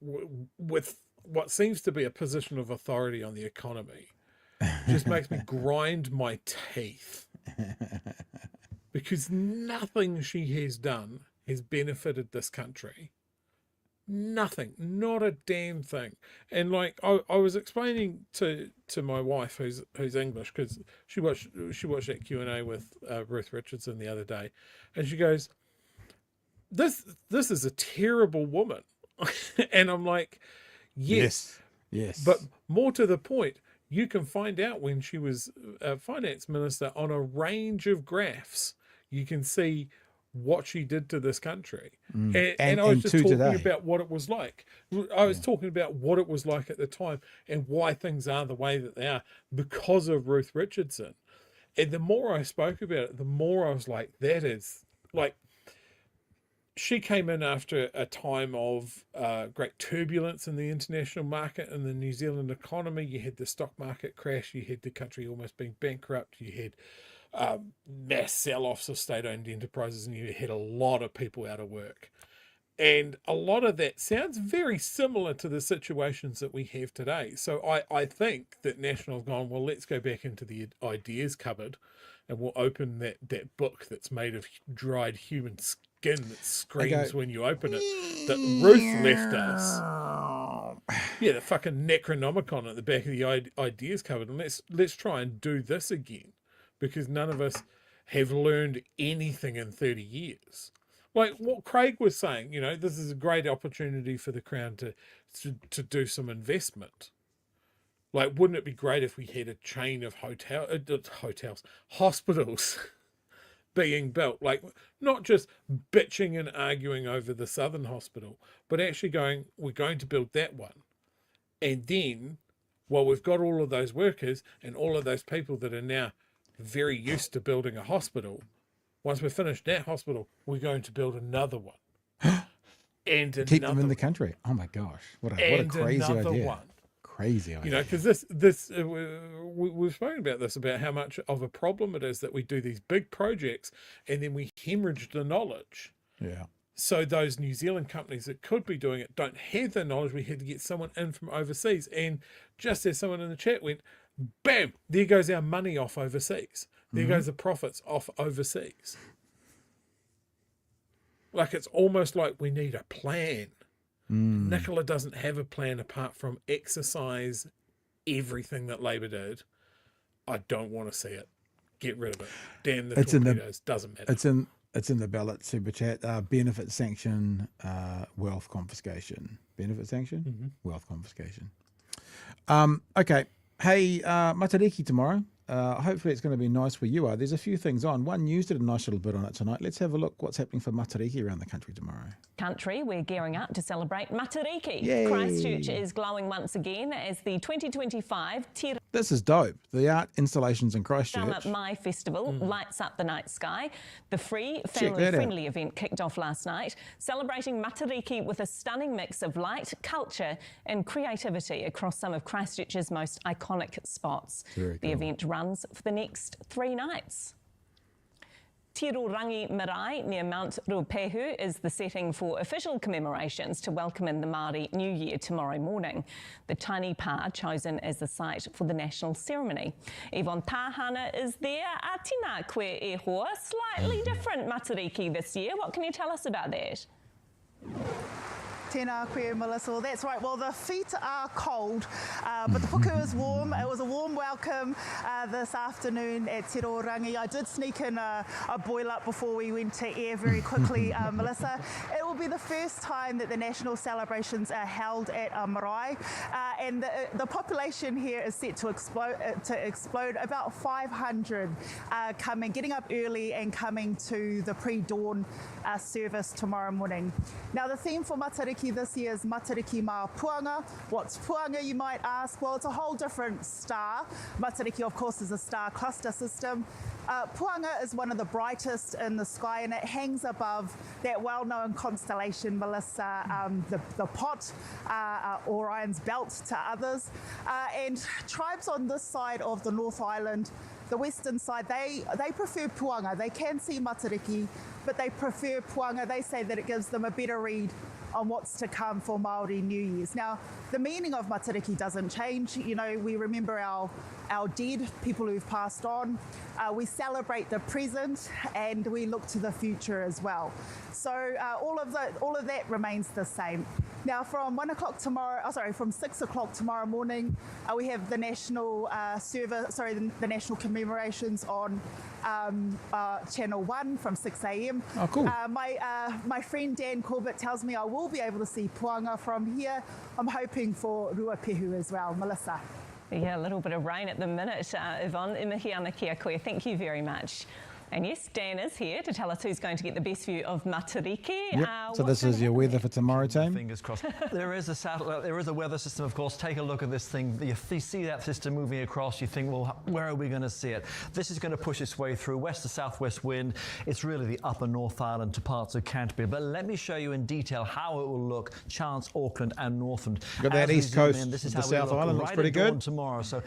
with what seems to be a position of authority on the economy just makes me grind my teeth, because nothing she has done has benefited this country. Nothing, not a damn thing. And like I was explaining to my wife, who's English, because she watched that Q&A with Ruth Richardson the other day, and she goes, this is a terrible woman. And I'm like, yes, but more to the point, you can find out when she was finance minister on a range of graphs, you can see what she did to this country. And I was just talking about what it was like. I was talking about what it was like at the time and why things are the way that they are because of Ruth Richardson. And the more I spoke about it, the more I was like, that is like, she came in after a time of great turbulence in the international market and the New Zealand economy. You had the stock market crash, you had the country almost being bankrupt, you had mass sell-offs of state-owned enterprises, and you had a lot of people out of work. And a lot of that sounds very similar to the situations that we have today. So I think that National's gone, well, let's go back into the ideas cupboard and we'll open that book that's made of dried human skin that screams when you open it, that Ruth left us. Yeah, the fucking Necronomicon at the back of the ideas cupboard. And let's try and do this again, because none of us have learned anything in 30 years. Like what Craig was saying, you know, this is a great opportunity for the Crown to do some investment. Like, wouldn't it be great if we had a chain of hospitals being built? Like, not just bitching and arguing over the Southern Hospital, but actually going, we're going to build that one. And then, well, we've got all of those workers and all of those people that are now very used to building a hospital. Once we've finished that hospital, we're going to build another one. And keep them in the country. Oh my gosh. What a crazy idea. One. Crazy idea. You know, because we've spoken about this, about how much of a problem it is that we do these big projects and then we hemorrhage the knowledge. Yeah. So those New Zealand companies that could be doing it don't have the knowledge. We had to get someone in from overseas. And just as someone in the chat went, bam, there goes our money off overseas. There goes the profits off overseas. Like, it's almost like we need a plan. Nicola doesn't have a plan apart from exercise everything that Labor did. I don't want to see it. Get rid of it. Damn the torpedoes. Doesn't matter. It's in the ballot super chat. Benefit sanction, wealth confiscation. Benefit sanction, wealth confiscation. Okay. Hey, Matariki tomorrow. Hopefully it's going to be nice where you are. There's a few things on. One News did a nice little bit on it tonight. Let's have a look what's happening for Matariki around the country tomorrow. We're gearing up to celebrate Matariki. Yay. Christchurch is glowing once again as the 2025 Te This is dope. The art installations in Christchurch. Rama Mai Festival lights up the night sky. The free, family-friendly event kicked off last night, celebrating Matariki with a stunning mix of light, culture and creativity across some of Christchurch's most iconic spots. The event runs for the next 3 nights. Tirorangi Marae near Mount Ruapehu is the setting for official commemorations to welcome in the Māori New Year tomorrow morning. The tiny pā chosen as the site for the national ceremony. Yvonne Tahana is there. Atina koe e hoa, slightly different Matariki this year. What can you tell us about that? Tēnā koe, Melissa. Well, that's right. Well, the feet are cold, but the puku is warm. It was a warm welcome this afternoon at Tirorangi. I did sneak in a boil up before we went to air very quickly, Melissa. It will be the first time that the national celebrations are held at Marae, and the population here is set to explode. About 500 coming, getting up early and coming to the pre-dawn service tomorrow morning. Now, the theme for Matariki Matariki this year is Matariki mā Puanga. What's Puanga, you might ask? Well, it's a whole different star. Matariki, of course, is a star cluster system. Puanga is one of the brightest in the sky, and it hangs above that well-known constellation, Melissa, the Pot, Orion's belt to others. And tribes on this side of the North Island, the western side, they prefer Puanga. They can see Matariki, but they prefer Puanga. They say that it gives them a better read on what's to come for Māori New Year's. Now, the meaning of Matariki doesn't change. You know, we remember our dead, people who've passed on. We celebrate the present, and we look to the future as well. So all of that remains the same. Now, from 1 o'clock tomorrow, from 6 o'clock tomorrow morning, we have the national the national commemorations on Channel 1 from 6 a.m. Oh, cool. My friend Dan Corbett tells me I will be able to see Puanga from here. I'm hoping for Ruapehu as well. Melissa. Yeah, a little bit of rain at the minute, Yvonne. Imihi ana kia koe. Thank you very much. And yes, Dan is here to tell us who's going to get the best view of Matariki. Yep. So this is your weather for tomorrow, team. Fingers crossed. There is a satellite. There is a weather system, of course. Take a look at this thing. You see that system moving across. You think, well, where are we going to see it? This is going to push its way through west to southwest wind. It's really the upper North Island to parts of Canterbury. But let me show you in detail how it will look. Chance, Auckland, and Northland. Got that east coast. This is the South Island. Looks pretty good tomorrow. So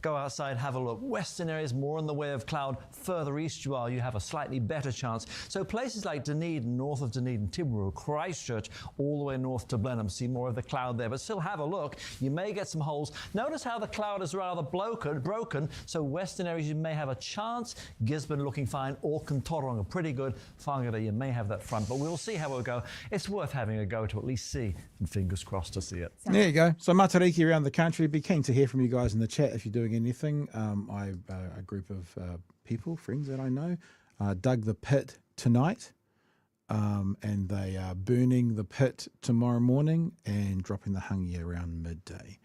go outside, have a look. Western areas more in the way of cloud. Further east you are, you have a slightly better chance. So places like Dunedin, north of Dunedin, Timaru, Christchurch, all the way north to Blenheim, see more of the cloud there. But still have a look. You may get some holes. Notice how the cloud is rather broken. So western areas you may have a chance. Gisborne looking fine. Auckland, Tauranga pretty good. Whangarei, you may have that front. But we'll see how it will go. It's worth having a go to at least see. And fingers crossed to see it. There you go. So Matariki around the country. Be keen to hear from you guys in the chat if you're doing anything. A group of people, friends that I know, dug the pit tonight, and they are burning the pit tomorrow morning and dropping the hangi around midday.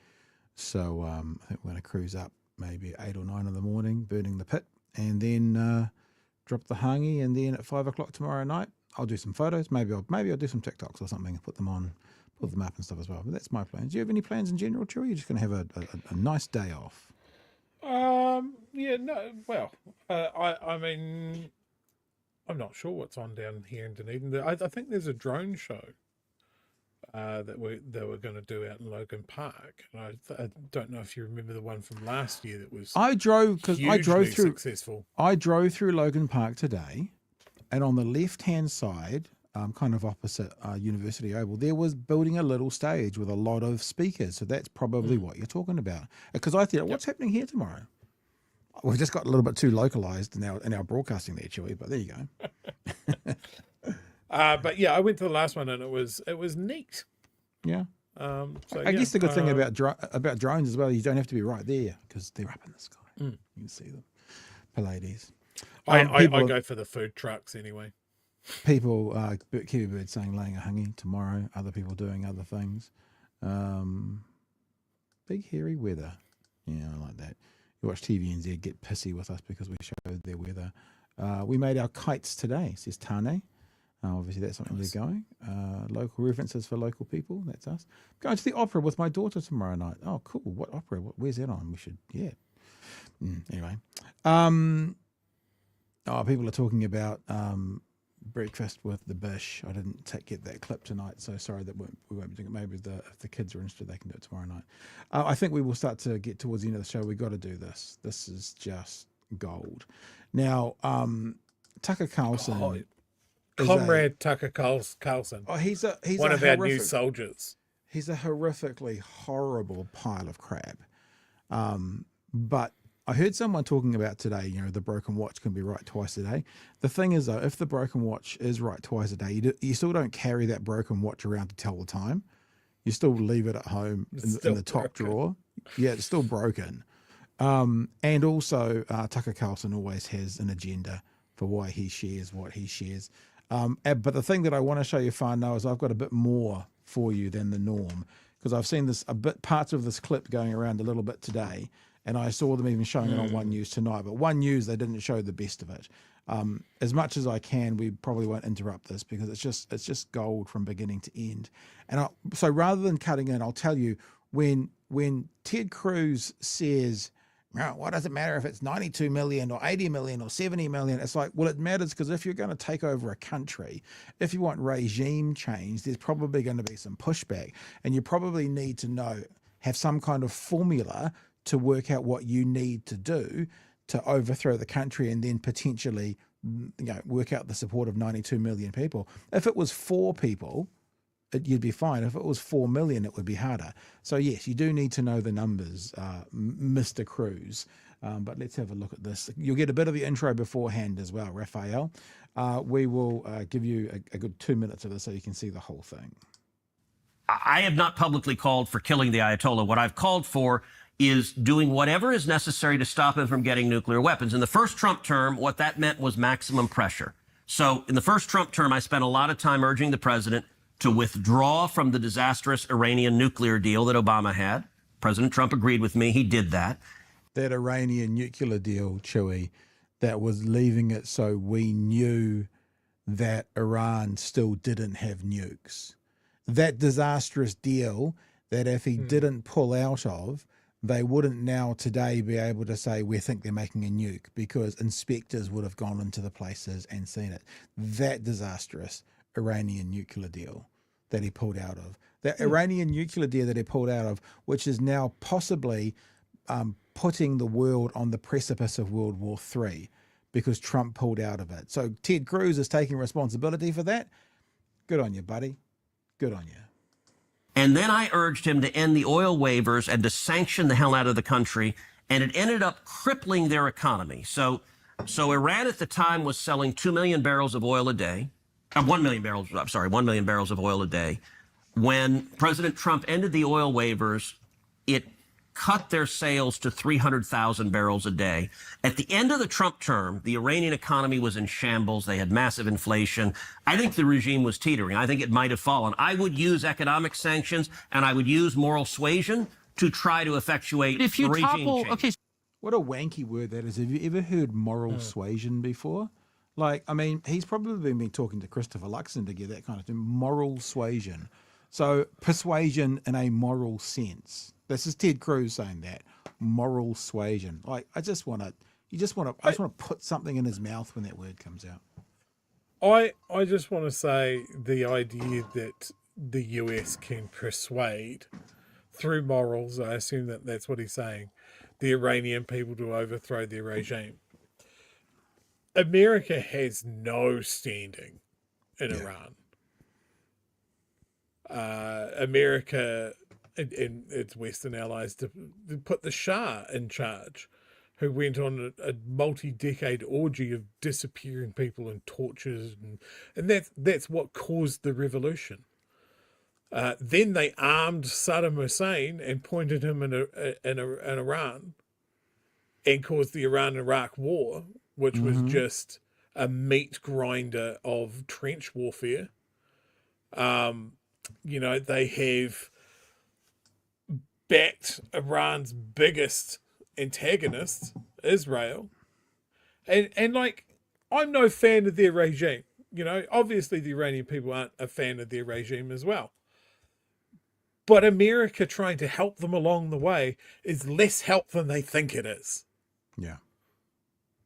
So I think we're going to cruise up maybe 8 or 9 in the morning, burning the pit, and then drop the hangi, and then at 5 o'clock tomorrow night, I'll do some photos. Maybe I'll do some TikToks or something and put them up and stuff as well. But that's my plans. Do you have any plans in general, Chewie? You're just going to have a nice day off? Yeah, no, well, I mean, I'm not sure what's on down here in Dunedin. I think there's a drone show that we're going to do out in Logan Park. And I don't know if you remember the one from last year that was I drove through successful. I drove through Logan Park today, and on the left-hand side, kind of opposite University Oval, there was building a little stage with a lot of speakers. So that's probably what you're talking about. Because I thought, what's happening here tomorrow? We've just got a little bit too localized in our broadcasting there, Chewie, but there you go. But yeah, I went to the last one and it was neat. Yeah. So I guess the good thing about drones as well, you don't have to be right there because they're up in the sky. You can see them. Pallades. I go for the food trucks anyway. People, Kiwi Bird saying laying a hangi tomorrow, other people doing other things. Big hairy weather. Yeah, I like that. You watch TVNZ get pissy with us because we showed their weather. We made our kites today, says Tane. Obviously, that's something they're going. Local references for local people, that's us. Going to the opera with my daughter tomorrow night. Oh, cool. What opera? Where's that on? We should, yeah. Anyway. People are talking about breakfast with the Bish. I didn't get that clip tonight, so sorry that we won't be doing it. Maybe if the kids are interested, they can do it tomorrow night. I think we will start to get towards the end of the show. We've got to do this. This is just gold. Now, Tucker Carlson. Comrade Tucker Carlson. Oh, he's one of our new soldiers. He's a horrifically horrible pile of crap. But I heard someone talking about today, the broken watch can be right twice a day. The thing is, though, if the broken watch is right twice a day, you still don't carry that broken watch around to tell the time. You still leave it at home in the top drawer. Yeah, it's still broken. And also, Tucker Carlson always has an agenda for why he shares what he shares. But the thing that I want to show you, whānau, is I've got a bit more for you than the norm, because I've seen parts of this clip going around a little bit today. And I saw them even showing it on One News tonight. But One News, they didn't show the best of it. As much as I can, we probably won't interrupt this because it's just gold from beginning to end. And so rather than cutting in, I'll tell you, when Ted Cruz says, "Well, what does it matter if it's 92 million or 80 million or 70 million?" It's like, well, it matters because if you're going to take over a country, if you want regime change, there's probably going to be some pushback, and you probably need to have some kind of formula to work out what you need to do to overthrow the country and then potentially, work out the support of 92 million people. If it was 4 people, you'd be fine. If it was 4 million, it would be harder. So yes, you do need to know the numbers, Mr. Cruz. But let's have a look at this. You'll get a bit of the intro beforehand as well, Raphael. We will give you a good 2 minutes of this so you can see the whole thing. I have not publicly called for killing the Ayatollah. What I've called for is doing whatever is necessary to stop him from getting nuclear weapons. In the first Trump term, what that meant was maximum pressure. So in the first Trump term, I spent a lot of time urging the president to withdraw from the disastrous Iranian nuclear deal that Obama had. President Trump agreed with me. He did that. That Iranian nuclear deal, Chewie, that was leaving it so we knew that Iran still didn't have nukes. That disastrous deal that if he didn't pull out of, they wouldn't now today be able to say, we think they're making a nuke, because inspectors would have gone into the places and seen it. That disastrous Iranian nuclear deal that he pulled out of. That Iranian nuclear deal that he pulled out of, which is now possibly putting the world on the precipice of World War III because Trump pulled out of it. So Ted Cruz is taking responsibility for that. Good on you, buddy. Good on you. And then I urged him to end the oil waivers and to sanction the hell out of the country. And it ended up crippling their economy. So Iran at the time was selling 2 million barrels of oil a day. 1 million barrels, I'm sorry, 1 million barrels of oil a day. When President Trump ended the oil waivers, it cut their sales to 300,000 barrels a day. At the end of the Trump term, the Iranian economy was in shambles. They had massive inflation. I think the regime was teetering. I think it might have fallen. I would use economic sanctions and I would use moral suasion to try to effectuate if you regime topple, change. okay. What a wanky word that is. Have you ever heard moral suasion before? Like, I mean, he's probably been talking to Christopher Luxon to get that kind of thing. Moral suasion. So persuasion in a moral sense. This is Ted Cruz saying that. Moral suasion. Like, I just want to put something in his mouth when that word comes out. I just want to say the idea that the US can persuade through morals, I assume that that's what he's saying, the Iranian people to overthrow their regime. America has no standing in Iran. America and its Western allies to put the Shah in charge, who went on a multi-decade orgy of disappearing people and tortures, and that's what caused the revolution. Then they armed Saddam Hussein and pointed him in Iran, and caused the Iran-Iraq War, which was just a meat grinder of trench warfare. They have backed Iran's biggest antagonist, Israel. And like, I'm no fan of their regime. Obviously the Iranian people aren't a fan of their regime as well. But America trying to help them along the way is less help than they think it is. Yeah.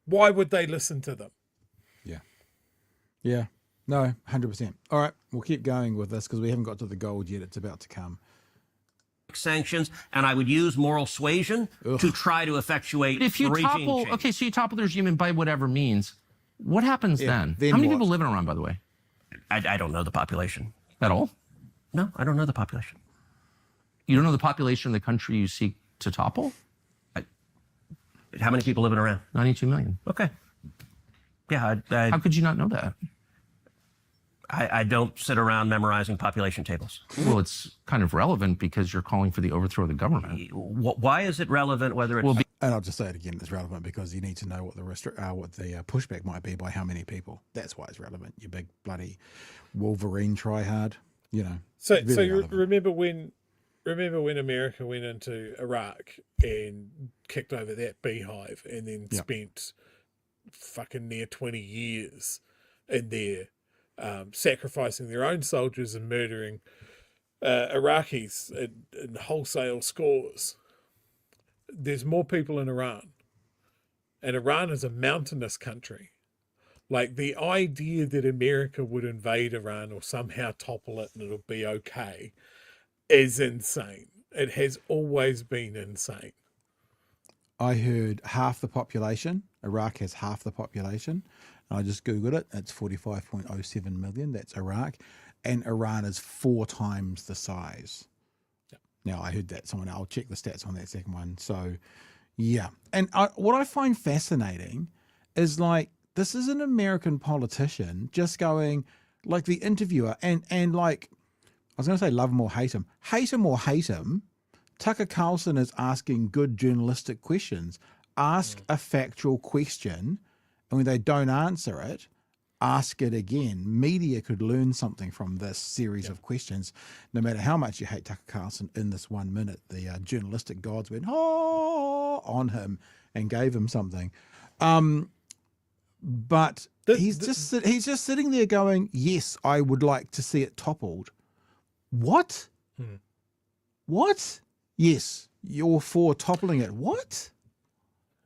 Why would they listen to them? Yeah. Yeah. No, 100%. All right, we'll keep going with this because we haven't got to the gold yet. It's about to come. Sanctions, and I would use moral suasion to try to effectuate If you regime topple, change. okay, so you topple the regime and by whatever means, what happens then? Then How many what? people live in Iran, by the way? I don't know the population. At all? No, I don't know the population. You don't know the population of the country you seek to topple? How many people live in Iran? 92 million. Okay. Yeah, How could you not know that? I don't sit around memorizing population tables. Well, it's kind of relevant because you're calling for the overthrow of the government. Why is it relevant whether it's... And I'll just say it again, it's relevant because you need to know what the pushback might be by how many people. That's why it's relevant. You big bloody Wolverine tryhard, So you remember when America went into Iraq and kicked over that beehive and then spent fucking near 20 years in there, sacrificing their own soldiers and murdering Iraqis in wholesale scores. There's more people in Iran, and Iran is a mountainous country. Like, the idea that America would invade Iran or somehow topple it and it'll be okay is insane. It has always been insane. I heard half the population. Iraq has half the population. I just Googled it. It's 45.07 million. That's Iraq. And Iran is 4 times the size. Yep. Now, I heard that someone, I'll check the stats on that second one. So, yeah. And what I find fascinating is, like, this is an American politician just going, like the interviewer, and like, I was going to say love him or hate him. Hate him or hate him, Tucker Carlson is asking good journalistic questions. Ask a factual question, and when they don't answer it, ask it again. Media could learn something from this series of questions. No matter how much you hate Tucker Carlson, in this 1 minute, the journalistic gods went on him and gave him something. But he's just sitting there going, yes, I would like to see it toppled. What? What? Yes, you're for toppling it. What?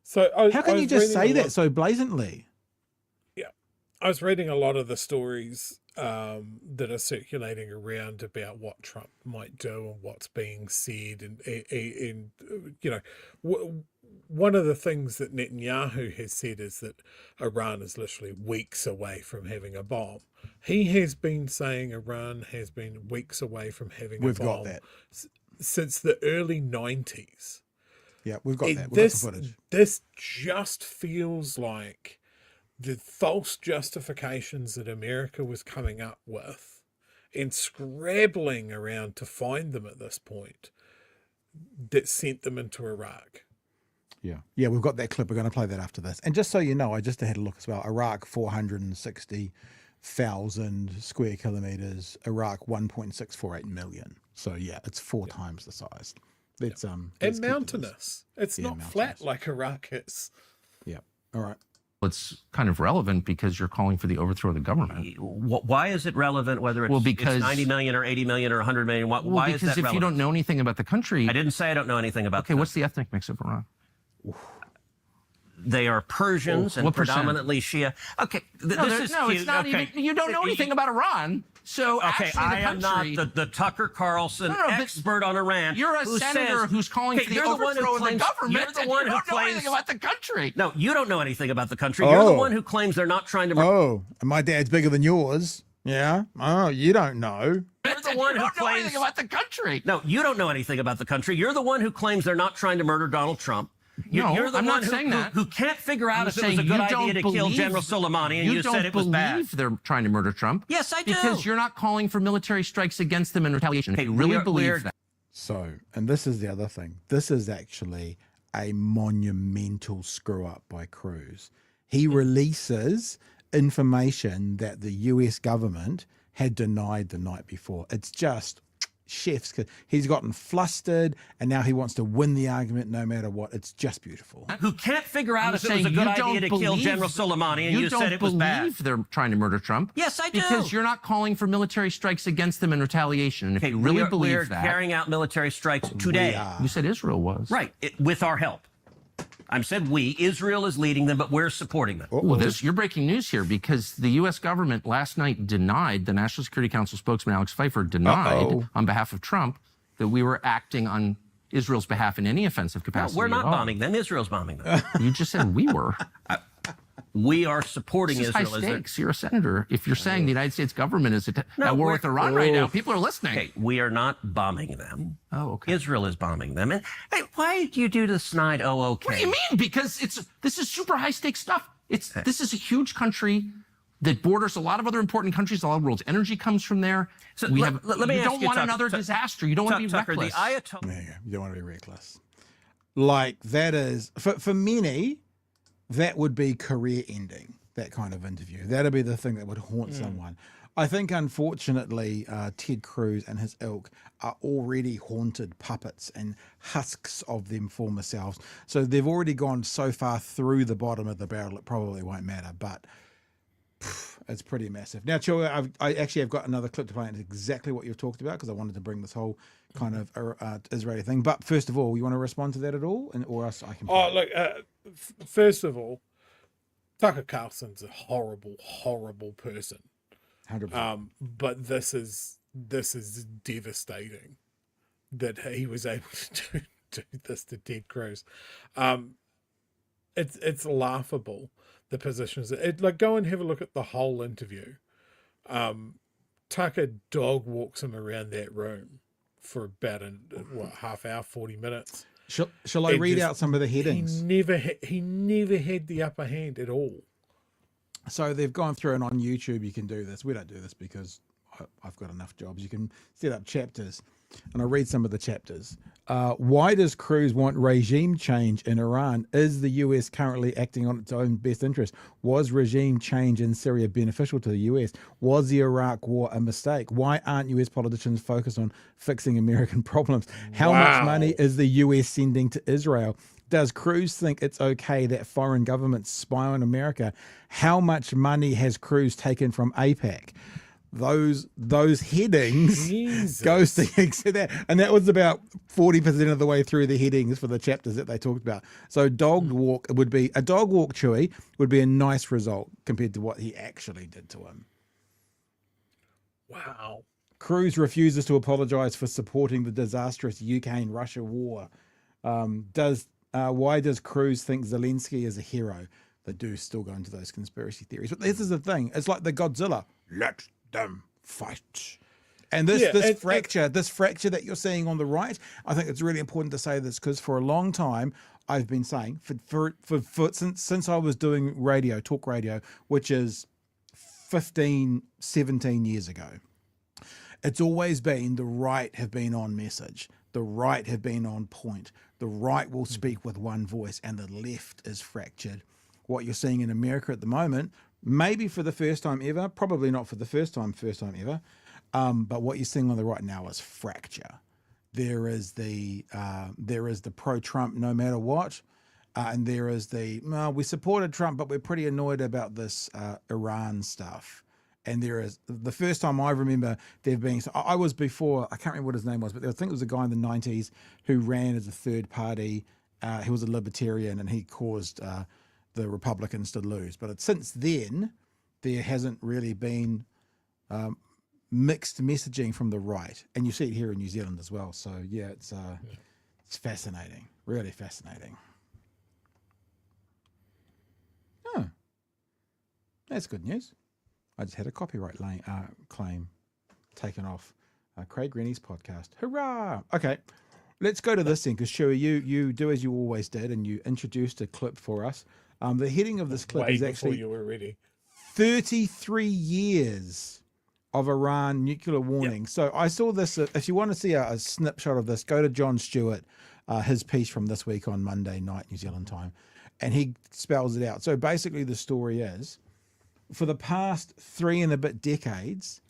So how can you just say that so blatantly? Yeah, I was reading a lot of the stories that are circulating around about what Trump might do and what's being said, and you know, one of the things that Netanyahu has said is that Iran is literally weeks away from having a bomb. He has been saying Iran has been weeks away from having a bomb. We've got that since the early 90s. Yeah, we've got that. We've got the footage. This just feels like the false justifications that America was coming up with and scrabbling around to find them at this point that sent them into Iraq. Yeah, we've got that clip. We're going to play that after this. And just so you know, I just had a look as well. Iraq, 460,000 square kilometers. Iraq, 1.648 million. So yeah, it's 4 times the size. It's and mountainous. It's not mountainous. Flat like Iraq is. Yeah. All right. It's kind of relevant because you're calling for the overthrow of the government. Why is it relevant whether it's, it's 90 million or 80 million or 100 million? Why is that relevant? Because if you don't know anything about the country... I didn't say I don't know anything about Okay, what's the ethnic mix of Iran? They are Persians and predominantly Shia. Okay, this is cute. It's not even, you don't know anything about Iran. So okay, I am not the Tucker Carlson expert on Iran. You're a senator who's calling for the overthrow of the government. You're the one who don't know anything about the country. No, you don't know anything about the country. You're the one who claims they're not trying to. Oh, my dad's bigger than yours. Yeah. Oh, you don't know. You're the one who claims anything about the country. No, you don't know anything about the country. You're the one who claims they're not trying to murder Donald Trump. You're the one who can't figure out if it was a good idea to kill General Soleimani, and you said it was bad. You don't believe they're trying to murder Trump. Yes, I do. Because you're not calling for military strikes against them in retaliation. Hey, really believe that. So, and this is the other thing. This is actually a monumental screw up by Cruz. He releases information that the US government had denied the night before. It's just chefs. He's gotten flustered and now he wants to win the argument no matter what. It's just beautiful. Who can't figure out if it was a good idea to kill General Soleimani, and you said it was bad. You don't believe they're trying to murder Trump. Yes, I do. Because you're not calling for military strikes against them in retaliation. And if you really believe that, we're carrying out military strikes today. You said Israel was. Right, with our help. I said we. Israel is leading them, but we're supporting them. Well, you're breaking news here because the U.S. government last night denied, the National Security Council spokesman Alex Pfeiffer denied on behalf of Trump that we were acting on Israel's behalf in any offensive capacity. No, we're not bombing them. Israel's bombing them. You just said we were. We are supporting Israel. High stakes. You're a senator. If you're saying the United States government is at war with Iran right now, people are listening. Okay, we are not bombing them. Oh, okay. Israel is bombing them. And hey, why do you do the snide? Oh, okay. What do you mean? Because this is super high stakes stuff. This is a huge country that borders a lot of other important countries. A lot of the world's energy comes from there. So let me ask you, you don't want another disaster. You don't want to be reckless. There you go. You don't want to be reckless. Like that is for many, that would be career ending. That kind of interview. That'd be the thing that would haunt someone. I think, unfortunately, Ted Cruz and his ilk are already haunted puppets and husks of them former selves. So they've already gone so far through the bottom of the barrel, it probably won't matter. But it's pretty massive. Now, Chewie, I actually have got another clip to play. And it's exactly what you've talked about, because I wanted to bring this whole kind of Israeli thing. But first of all, you want to respond to that at all, or else I can? First of all, Tucker Carlson's a horrible, horrible person. 100%. But this is devastating that he was able to do this to Ted Cruz. It's laughable, the positions. Go and have a look at the whole interview. Tucker dog walks him around that room for about half hour, 40 minutes. Shall I read out some of the headings? He never had the upper hand at all. So they've gone through, and on YouTube you can do this. We don't do this because I've got enough jobs. You can set up chapters, and I'll read some of the chapters. Why does Cruz want regime change in Iran? Is the US currently acting on its own best interest? Was regime change in Syria beneficial to the US? Was the Iraq war a mistake? Why aren't US politicians focused on fixing American problems? How much money is the US sending to Israel? Does Cruz think it's okay that foreign governments spy on America? How much money has Cruz taken from AIPAC? Those headings goes to that, and that was about 40% of the way through the headings for the chapters that they talked about. So a dog walk, Chewie, would be a nice result compared to what he actually did to him. Wow. Cruz refuses to apologize for supporting the disastrous Ukraine-Russia war. Why does Cruz think Zelensky is a hero? They do still go into those conspiracy theories. But this is the thing. It's like the Godzilla. Let them fight. And this fracture that you're seeing on the right, I think it's really important to say this, because for a long time I've been saying, since I was doing talk radio, which is 15, 17 years ago, it's always been the right have been on message. The right have been on point. The right will speak with one voice, and the left is fractured. What you're seeing in America at the moment, maybe for the first time ever, probably not for the first time ever, but what you're seeing on the right now is fracture. There is the pro-Trump no matter what, and there is we supported Trump, but we're pretty annoyed about this Iran stuff. And there is the first time I remember there being. So I was before. I can't remember what his name was, but I think it was a guy in the 90s who ran as a third party. He was a libertarian, and he caused the Republicans to lose. But since then, there hasn't really been mixed messaging from the right, and you see it here in New Zealand as well. So yeah, it's fascinating, really fascinating. Oh, that's good news. I just had a copyright claim taken off Craig Renney's podcast. Hurrah! Okay, let's go to this thing, because Chewie, you do as you always did, and you introduced a clip for us. The heading of this clip is actually you were ready. 33 years of Iran nuclear warning. Yep. So I saw this. If you want to see a snapshot of this, go to Jon Stewart, his piece from this week on Monday night, New Zealand time, and he spells it out. So basically the story is, for the past 3 and a bit decades,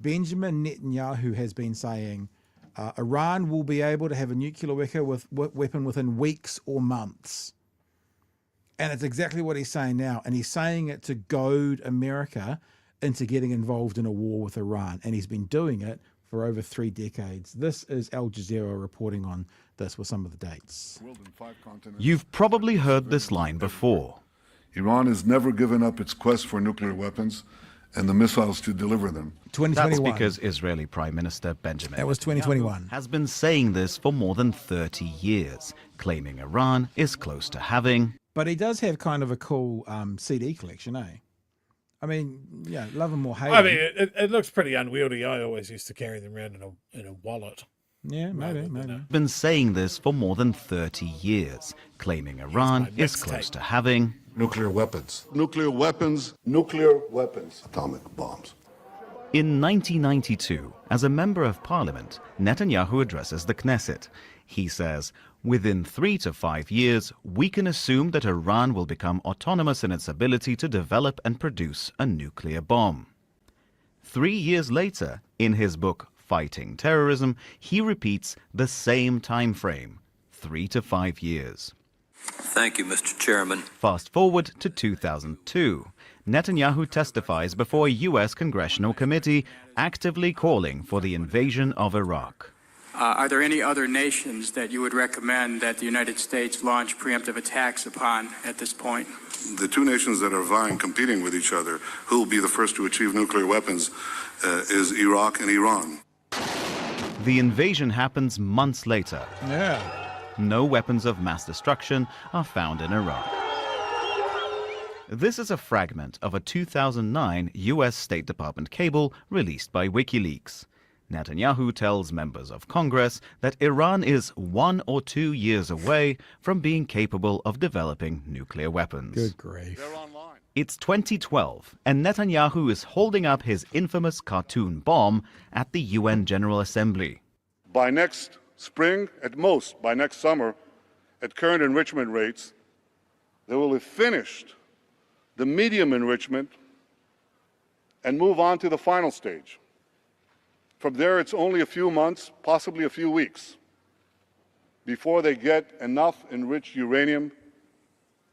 Benjamin Netanyahu has been saying Iran will be able to have a nuclear weapon within weeks or months. And it's exactly what he's saying now. And he's saying it to goad America into getting involved in a war with Iran. And he's been doing it for over 3 decades. This is Al Jazeera reporting on this with some of the dates. You've probably heard this line before. Iran has never given up its quest for nuclear weapons and the missiles to deliver them. 2021. That's because Israeli Prime Minister Benjamin That was 2021. has been saying this for more than 30 years, claiming Iran is close to having... But he does have kind of a cool CD collection, eh? I mean, yeah, love him or hate him. I mean, it looks pretty unwieldy. I always used to carry them around in a wallet. Yeah, maybe. Been saying this for more than 30 years, claiming Iran is close to having... Nuclear weapons. Nuclear weapons. Nuclear weapons. Atomic bombs. In 1992, as a member of parliament, Netanyahu addresses the Knesset. He says, within 3 to 5 years, we can assume that Iran will become autonomous in its ability to develop and produce a nuclear bomb. 3 years later, in his book Fighting Terrorism, he repeats the same time frame, 3 to 5 years. Thank you, Mr. Chairman. Fast forward to 2002. Netanyahu testifies before a U.S. congressional committee actively calling for the invasion of Iraq. Are there any other nations that you would recommend that the United States launch preemptive attacks upon at this point? The two nations that are vying, competing with each other, who will be the first to achieve nuclear weapons, is Iraq and Iran. The invasion happens months later. Yeah. No weapons of mass destruction are found in Iraq. This is a fragment of a 2009 U.S. State Department cable released by WikiLeaks. Netanyahu tells members of Congress that Iran is 1 or 2 years away from being capable of developing nuclear weapons. Good grief. It's 2012, and Netanyahu is holding up his infamous cartoon bomb at the UN General Assembly. By next spring, at most by next summer, at current enrichment rates, they will have finished the medium enrichment and move on to the final stage. From there, it's only a few months, possibly a few weeks, before they get enough enriched uranium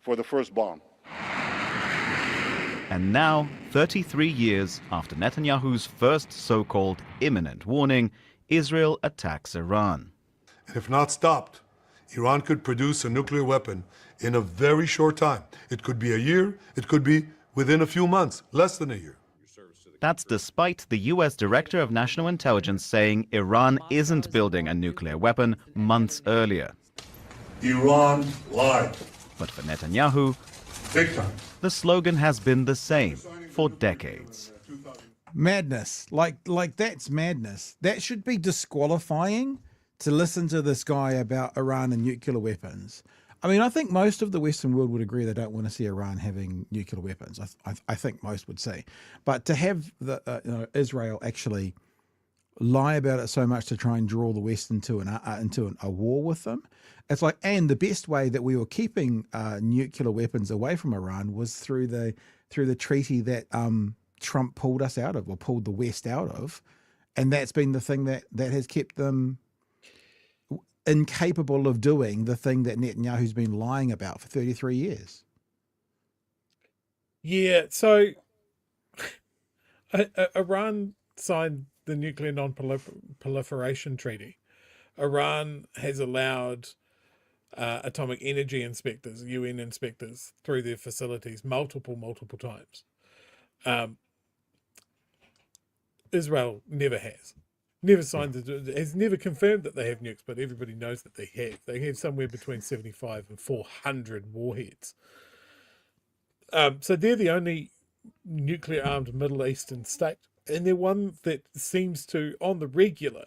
for the first bomb. And now, 33 years after Netanyahu's first so-called imminent warning, Israel attacks Iran. If not stopped, Iran could produce a nuclear weapon in a very short time. It could be a year, it could be within a few months, less than a year. That's despite the U.S. Director of National Intelligence saying Iran isn't building a nuclear weapon months earlier. Iran lied. But for Netanyahu, big time. The slogan has been the same for decades. Madness. Like that's madness. That should be disqualifying to listen to this guy about Iran and nuclear weapons. I mean, I think most of the Western world would agree they don't want to see Iran having nuclear weapons. I think most would say. But to have Israel actually lie about it so much to try and draw the West into a war with them, it's like, and the best way that we were keeping nuclear weapons away from Iran was through the treaty that Trump pulled us out of, or pulled the West out of, and that's been the thing that has kept them incapable of doing the thing that Netanyahu's been lying about for 33 years. Yeah, so Iran signed the Nuclear Non-Proliferation Treaty. Iran has allowed atomic energy inspectors, UN inspectors, through their facilities multiple times. Israel never has. Never signed, has never confirmed that they have nukes, but everybody knows that they have. They have somewhere between 75 and 400 warheads. So they're the only nuclear-armed Middle Eastern state, and they're one that seems to, on the regular,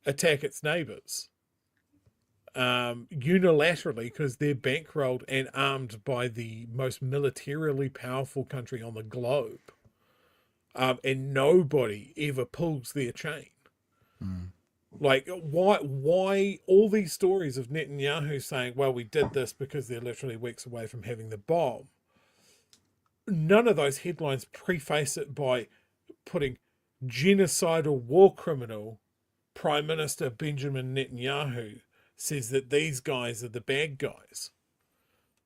attack its neighbours unilaterally, because they're bankrolled and armed by the most militarily powerful country on the globe, and nobody ever pulls their chain. Like, why all these stories of Netanyahu saying, well, we did this because they're literally weeks away from having the bomb? None of those headlines preface it by putting genocidal war criminal Prime Minister Benjamin Netanyahu says that these guys are the bad guys.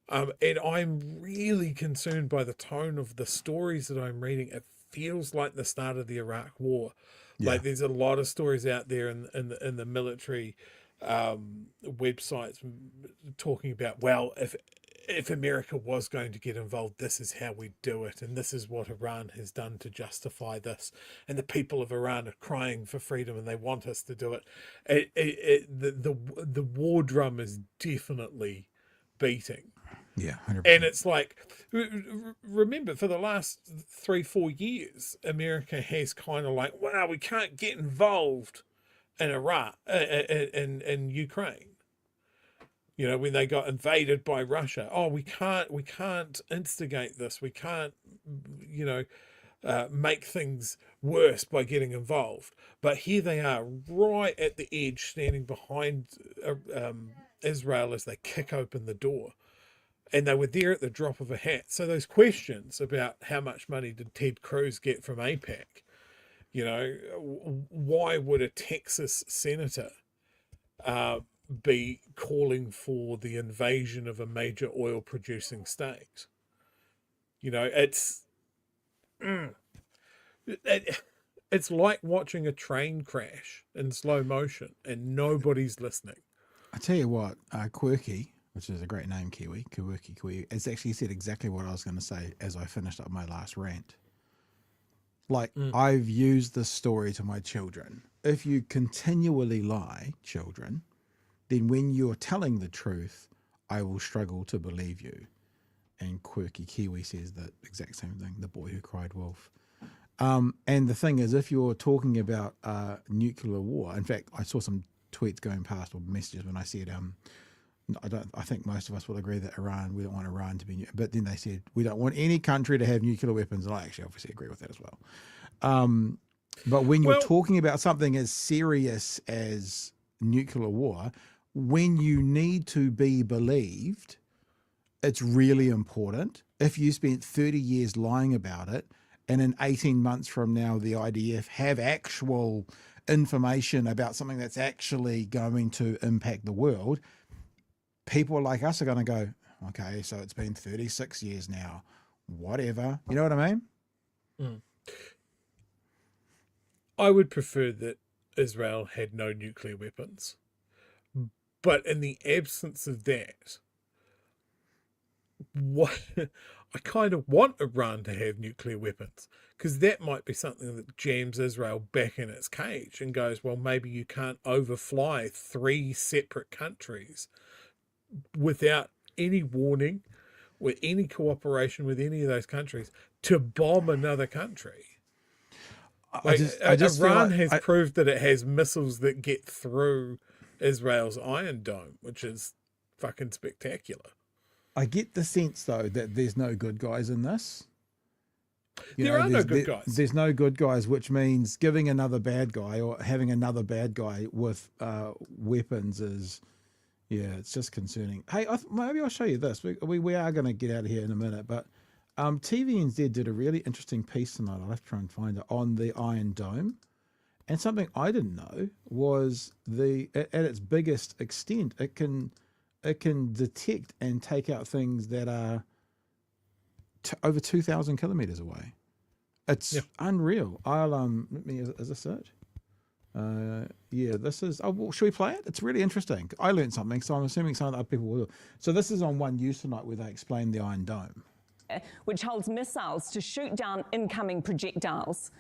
And I'm really concerned by the tone of the stories that I'm reading. It feels like the start of the Iraq War. Yeah. Like, there's a lot of stories out there in the military websites talking about, well, if America was going to get involved, this is how we do it, and this is what Iran has done to justify this, and the people of Iran are crying for freedom and they want us to do it. The war drum is definitely beating. Yeah, 100%. And it's like, remember, for the last 3-4 years, America has kind of like, wow, we can't get involved in Iraq, in Ukraine. You know, when they got invaded by Russia, oh, we can't instigate this. We can't, make things worse by getting involved. But here they are, right at the edge, standing behind Israel as they kick open the door. And they were there at the drop of a hat. So those questions about how much money did Ted Cruz get from AIPAC You know, why would a Texas senator be calling for the invasion of a major oil producing state? You know, it's like watching a train crash in slow motion and nobody's listening. I tell you what, Quirky, which is a great name, Kiwi, Quirky, it's actually said exactly what I was going to say as I finished up my last rant. Like, I've used this story to my children. If you continually lie, children, then when you're telling the truth, I will struggle to believe you. And Quirky Kiwi says the exact same thing, the boy who cried wolf. And the thing is, if you're talking about nuclear war, in fact, I saw some tweets going past or messages when I said, I think most of us will agree that we don't want Iran to be, but then they said, we don't want any country to have nuclear weapons. And I actually obviously agree with that as well. But when you're talking about something as serious as nuclear war, when you need to be believed, it's really important. If you spent 30 years lying about it, and in 18 months from now, the IDF have actual information about something that's actually going to impact the world, people like us are going to go, okay, so it's been 36 years now, whatever. You know what I mean? I would prefer that Israel had no nuclear weapons. But in the absence of that, I kind of want Iran to have nuclear weapons, because that might be something that jams Israel back in its cage and goes, well, maybe you can't overfly 3 separate countries without any warning, with any cooperation with any of those countries to bomb another country. Iran has proved that it has missiles that get through Israel's Iron Dome, which is fucking spectacular. I get the sense, though, that there's no good guys in this. There are no good guys. There's no good guys, which means giving another bad guy or having another bad guy with weapons is, it's just concerning. Hey, maybe I'll show you this. We are going to get out of here in a minute, but TVNZ did a really interesting piece tonight. I'll have to try and find it, on the Iron Dome. And something I didn't know was at its biggest extent, it can detect and take out things that are over 2,000 kilometers away. It's unreal. Is this it? This is, should we play it? It's really interesting. I learned something, so I'm assuming some of the other people will. So this is on One News tonight where they explain the Iron Dome, which holds missiles to shoot down incoming projectiles.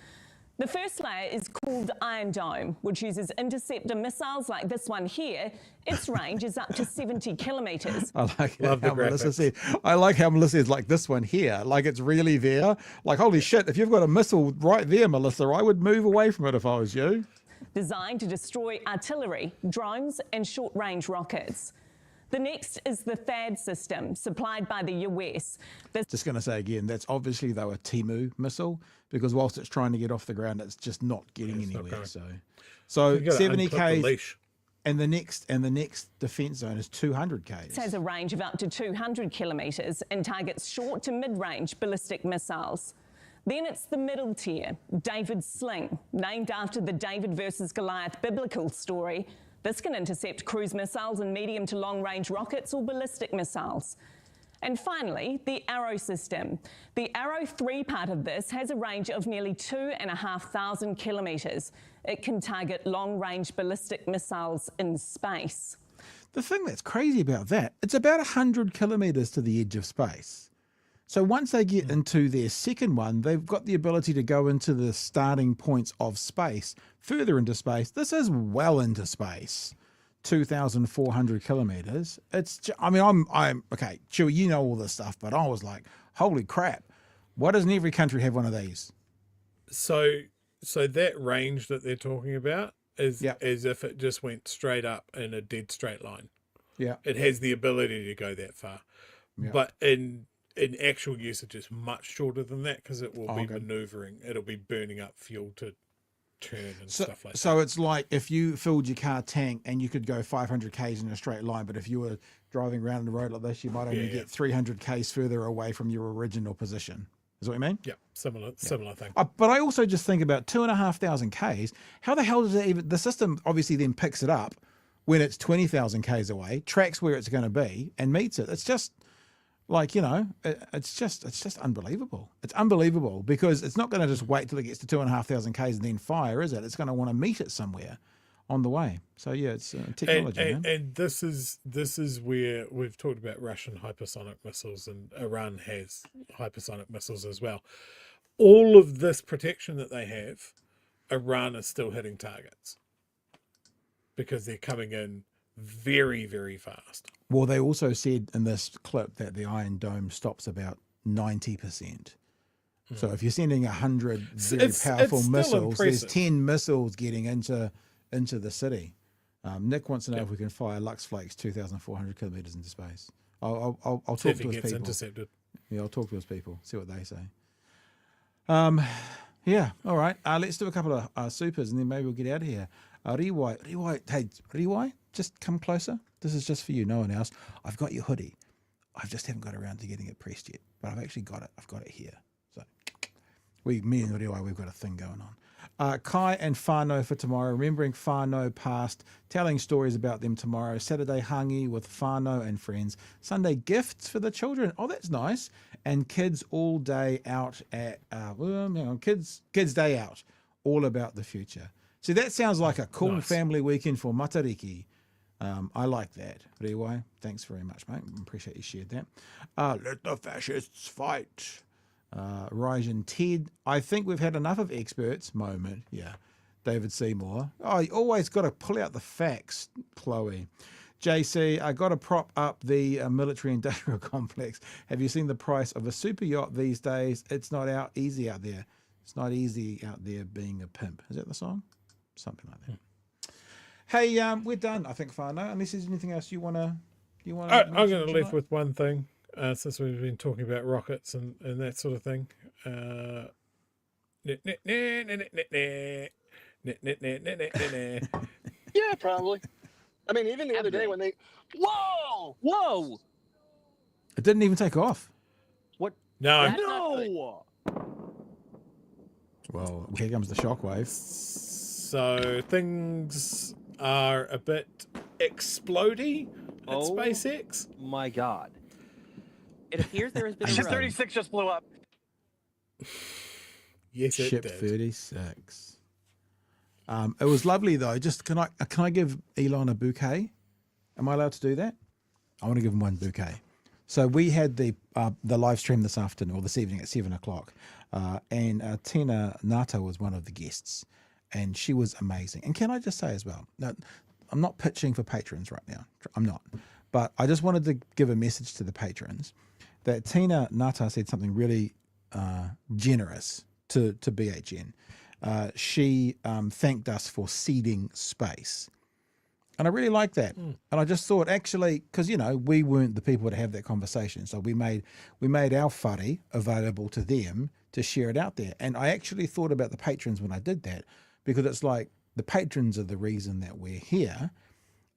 The first layer is called Iron Dome, which uses interceptor missiles like this one here. Its range is up to 70 kilometres. I like how Melissa said. I like how Melissa is like this one here. Like it's really there. Like, holy shit, if you've got a missile right there, Melissa, I would move away from it if I was you. Designed to destroy artillery, drones and short-range rockets. The next is the THAAD system, supplied by the US. Just going to say again, that's obviously, though, a Timu missile, because whilst it's trying to get off the ground, it's just not getting anywhere. So 70 Ks, and the next defence zone is 200 Ks. It has a range of up to 200 kilometres and targets short to mid-range ballistic missiles. Then it's the middle tier, David's Sling, named after the David versus Goliath biblical story. This can intercept cruise missiles and medium to long-range rockets or ballistic missiles. And finally, the Arrow system. The Arrow 3 part of this has a range of nearly 2,500 kilometres. It can target long-range ballistic missiles in space. The thing that's crazy about that, it's about 100 kilometres to the edge of space. So once they get into their second one, they've got the ability to go into the starting points of space, further into space. This is well into space, 2,400 kilometers. I'm okay, Chewie, you know all this stuff, but I was like, holy crap, why doesn't every country have one of these? So that range that they're talking about is as if it just went straight up in a dead straight line. Yeah. It has the ability to go that far. Yeah. But in actual usage, it's much shorter than that, because it will be manoeuvring. It'll be burning up fuel to turn and stuff like that. So it's like if you filled your car tank and you could go 500 Ks in a straight line, but if you were driving around the road like this, you might only get 300 Ks further away from your original position. Is what you mean? Yeah, similar thing. But I also just think about 2,500 Ks. How the hell does it even? The system obviously then picks it up when it's 20,000 Ks away, tracks where it's going to be, and meets it. It's just like, it's just unbelievable. It's unbelievable because it's not going to just wait till it gets to 2,500 Ks and then fire, is it? It's going to want to meet it somewhere on the way. So yeah, it's technology. And this is where we've talked about Russian hypersonic missiles, and Iran has hypersonic missiles as well. All of this protection that they have, Iran is still hitting targets because they're coming in very, very fast. Well, they also said in this clip that the Iron Dome stops about 90%. So if you're sending 100 very powerful missiles, there's 10 missiles getting into the city. Nick wants to know if we can fire Lux Flakes 2,400 kilometers into space. I'll talk to his people. Intercepted. Yeah, I'll talk to his people, see what they say. Yeah, all right. Let's do a couple of supers and then maybe we'll get out of here. Riwai, just come closer. This is just for you, no one else. I've got your hoodie. I just haven't got around to getting it pressed yet, but I've actually got it. I've got it here. So me and Riwai, we've got a thing going on. Kai and whānau for tomorrow, remembering whānau past, telling stories about them tomorrow. Saturday hangi with whānau and friends. Sunday gifts for the children. Oh, that's nice. And kids all day out at kids day out, all about the future. See, that sounds like a cool family weekend for Matariki. I like that. Riwai, thanks very much, mate. Appreciate you shared that. Let the fascists fight. Ryan Ted, I think we've had enough of experts moment. Yeah. David Seymour. Oh, you always got to pull out the facts, Chloe. JC, I got to prop up the military industrial complex. Have you seen the price of a super yacht these days? It's not easy out there. It's not easy out there being a pimp. Is that the song? Something like that. Hey, we're done, I think, whānau. Unless there's anything else you want to... I'm going to leave with one thing. Since we've been talking about rockets and that sort of thing. Yeah, probably. I mean, even the other day when they... Whoa! It didn't even take off. What? No. Well, here comes the shockwave. So things are a bit explodey at SpaceX. My God. It appears there has been Ship 36 just blew up. Yes, it Ship did. 36. It was lovely though. Just can I give Elon a bouquet? Am I allowed to do that? I want to give him one bouquet. So we had the live stream this afternoon or this evening at 7:00, and Tina Nata was one of the guests, and she was amazing. And can I just say as well, no, I'm not pitching for patrons right now. I'm not, but I just wanted to give a message to the patrons that Tina Nata said something really generous to BHN. She thanked us for seeding space. And I really like that. And I just thought, actually, because, we weren't the people to have that conversation. So we made our whare available to them to share it out there. And I actually thought about the patrons when I did that, because it's like the patrons are the reason that we're here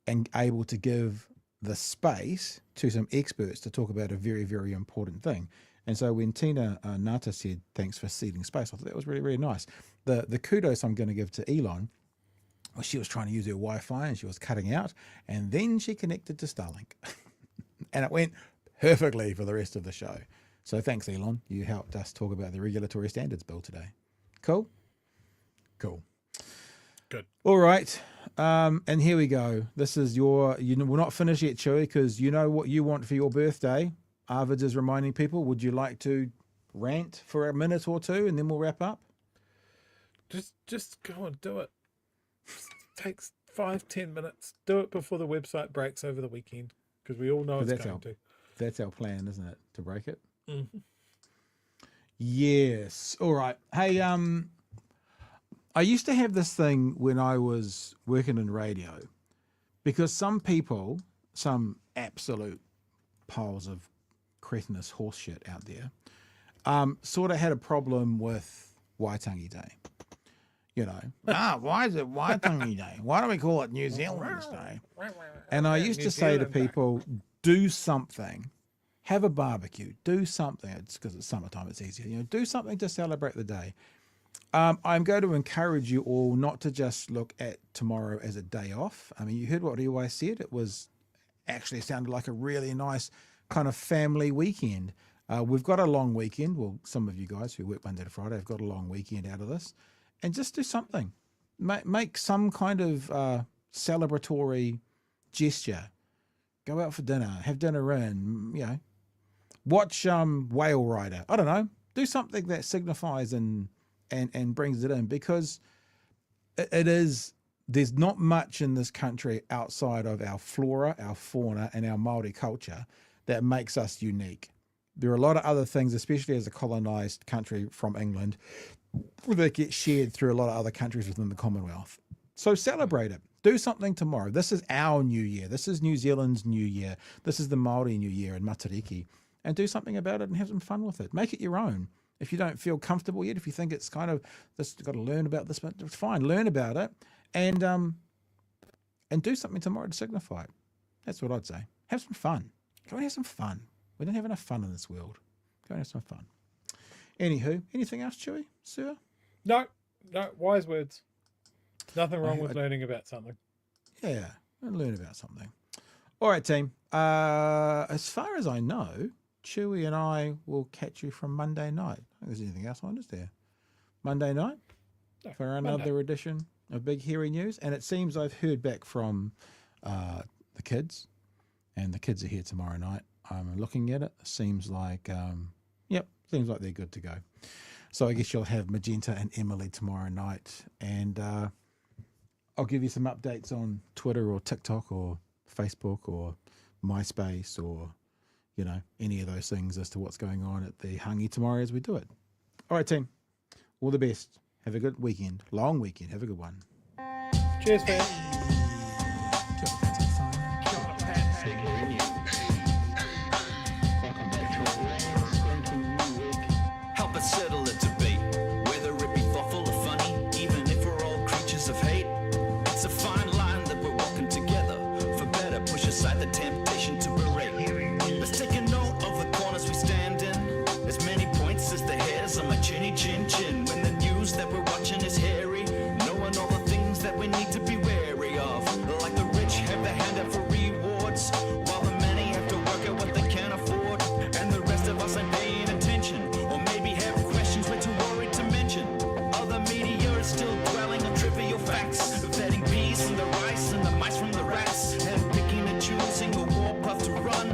and able to give the space to some experts to talk about a very, very important thing. And so when Tina Nata said, thanks for seeding space, I thought that was really, really nice. The kudos I'm going to give to Elon, well, she was trying to use her Wi-Fi and she was cutting out, and then she connected to Starlink. And it went perfectly for the rest of the show. So thanks, Elon. You helped us talk about the regulatory standards bill today. Cool? Cool. Good. All right. And here we go. This is we're not finished yet, Chewie, because you know what you want for your birthday. Arvids is reminding people, would you like to rant for a minute or two and then we'll wrap up? Just go and do it. Takes 5-10 minutes. Do it before the website breaks over the weekend, because we all know it's going to. That's our plan, isn't it? To break it. Mm-hmm. Yes. All right. Hey, I used to have this thing when I was working in radio, because some people, some absolute piles of cretinous horse shit out there, sort of had a problem with Waitangi Day. Why is it Waitangi Day? Why do we call it New Zealand's Day? And I used to say to people, do something have a barbecue, do something. It's because it's summertime, it's easier. You know, do something to celebrate the day. I'm going to encourage you all not to just look at tomorrow as a day off. I mean, you heard what EY said. It was actually sounded like a really nice kind of family weekend. We've got a long weekend. Well, some of you guys who work Monday to Friday have got a long weekend out of this. And just do something. Make some kind of celebratory gesture. Go out for dinner. Have dinner in, you know. Watch Whale Rider. I don't know. Do something that signifies and brings it in, because it is, there's not much in this country outside of our flora, our fauna, and our Māori culture that makes us unique. There are a lot of other things, especially as a colonised country from England, that get shared through a lot of other countries within the Commonwealth. So celebrate it. Do something tomorrow. This is our new year. This is New Zealand's new year. This is the Māori new year in Matariki. And do something about it and have some fun with it. Make it your own. If you don't feel comfortable yet, if you think it's kind of, this, you've got to learn about this, but it's fine. Learn about it and do something tomorrow to signify it. That's what I'd say. Have some fun. Go and have some fun. We don't have enough fun in this world. Go and have some fun. Anywho, anything else, Chewie? Sir? No, wise words. Nothing wrong with learning about something. Yeah, learn about something. All right, team. As far as I know, Chewie and I will catch you from Monday night. I don't think there's anything else on, is there? Monday night for another edition of Big Hairy News. And it seems I've heard back from the kids, and the kids are here tomorrow night. I'm looking at it. Seems like, seems like they're good to go. So I guess you'll have Magenta and Emily tomorrow night. And I'll give you some updates on Twitter or TikTok or Facebook or MySpace or, you know, any of those things as to what's going on at the Hangi tomorrow as we do it. All right, team. All the best. Have a good weekend. Long weekend. Have a good one. Cheers, fam. Help us settle a debate, whether it be thoughtful or funny, even if we're all creatures of hate. It's a fine line that we're walking together. For better, push aside the temptation to berate. Let's take a note of the corners we stand in. As many points as the hairs on my chinny chin chin. When the news that we're watching is hairy, knowing all the things that we need to be wary of. Like the rich have the hand out for rewards, while the many have to work at what they can't afford. And the rest of us ain't paying attention, or maybe have questions we're too worried to mention. Other media is still dwelling on trivial facts, vetting peas from the rice and the mice from the rats, and picking and choosing a war path to run,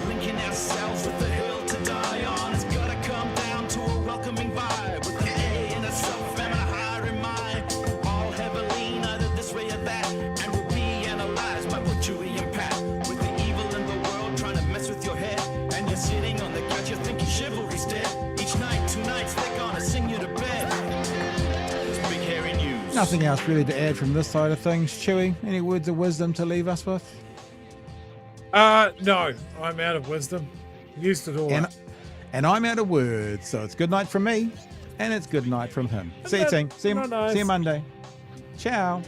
linking ourselves with the hill to die on. It's gotta come down to a welcoming vibe, with an A and a sub and a higher in mind. All have a lean either this way or that, and will be analyzed by both Chewie and Pat. With the evil in the world trying to mess with your head, and you're sitting on the couch, you're thinking chivalry's dead. Each night, 2 nights, they're gonna sing you to bed. It's Big Hairy News. Nothing else really to add from this side of things. Chewie, any words of wisdom to leave us with? No, I'm out of wisdom. Used it all up. And I'm out of words, so it's good night from me, and it's good night from him. See you, team. See you Monday. Ciao.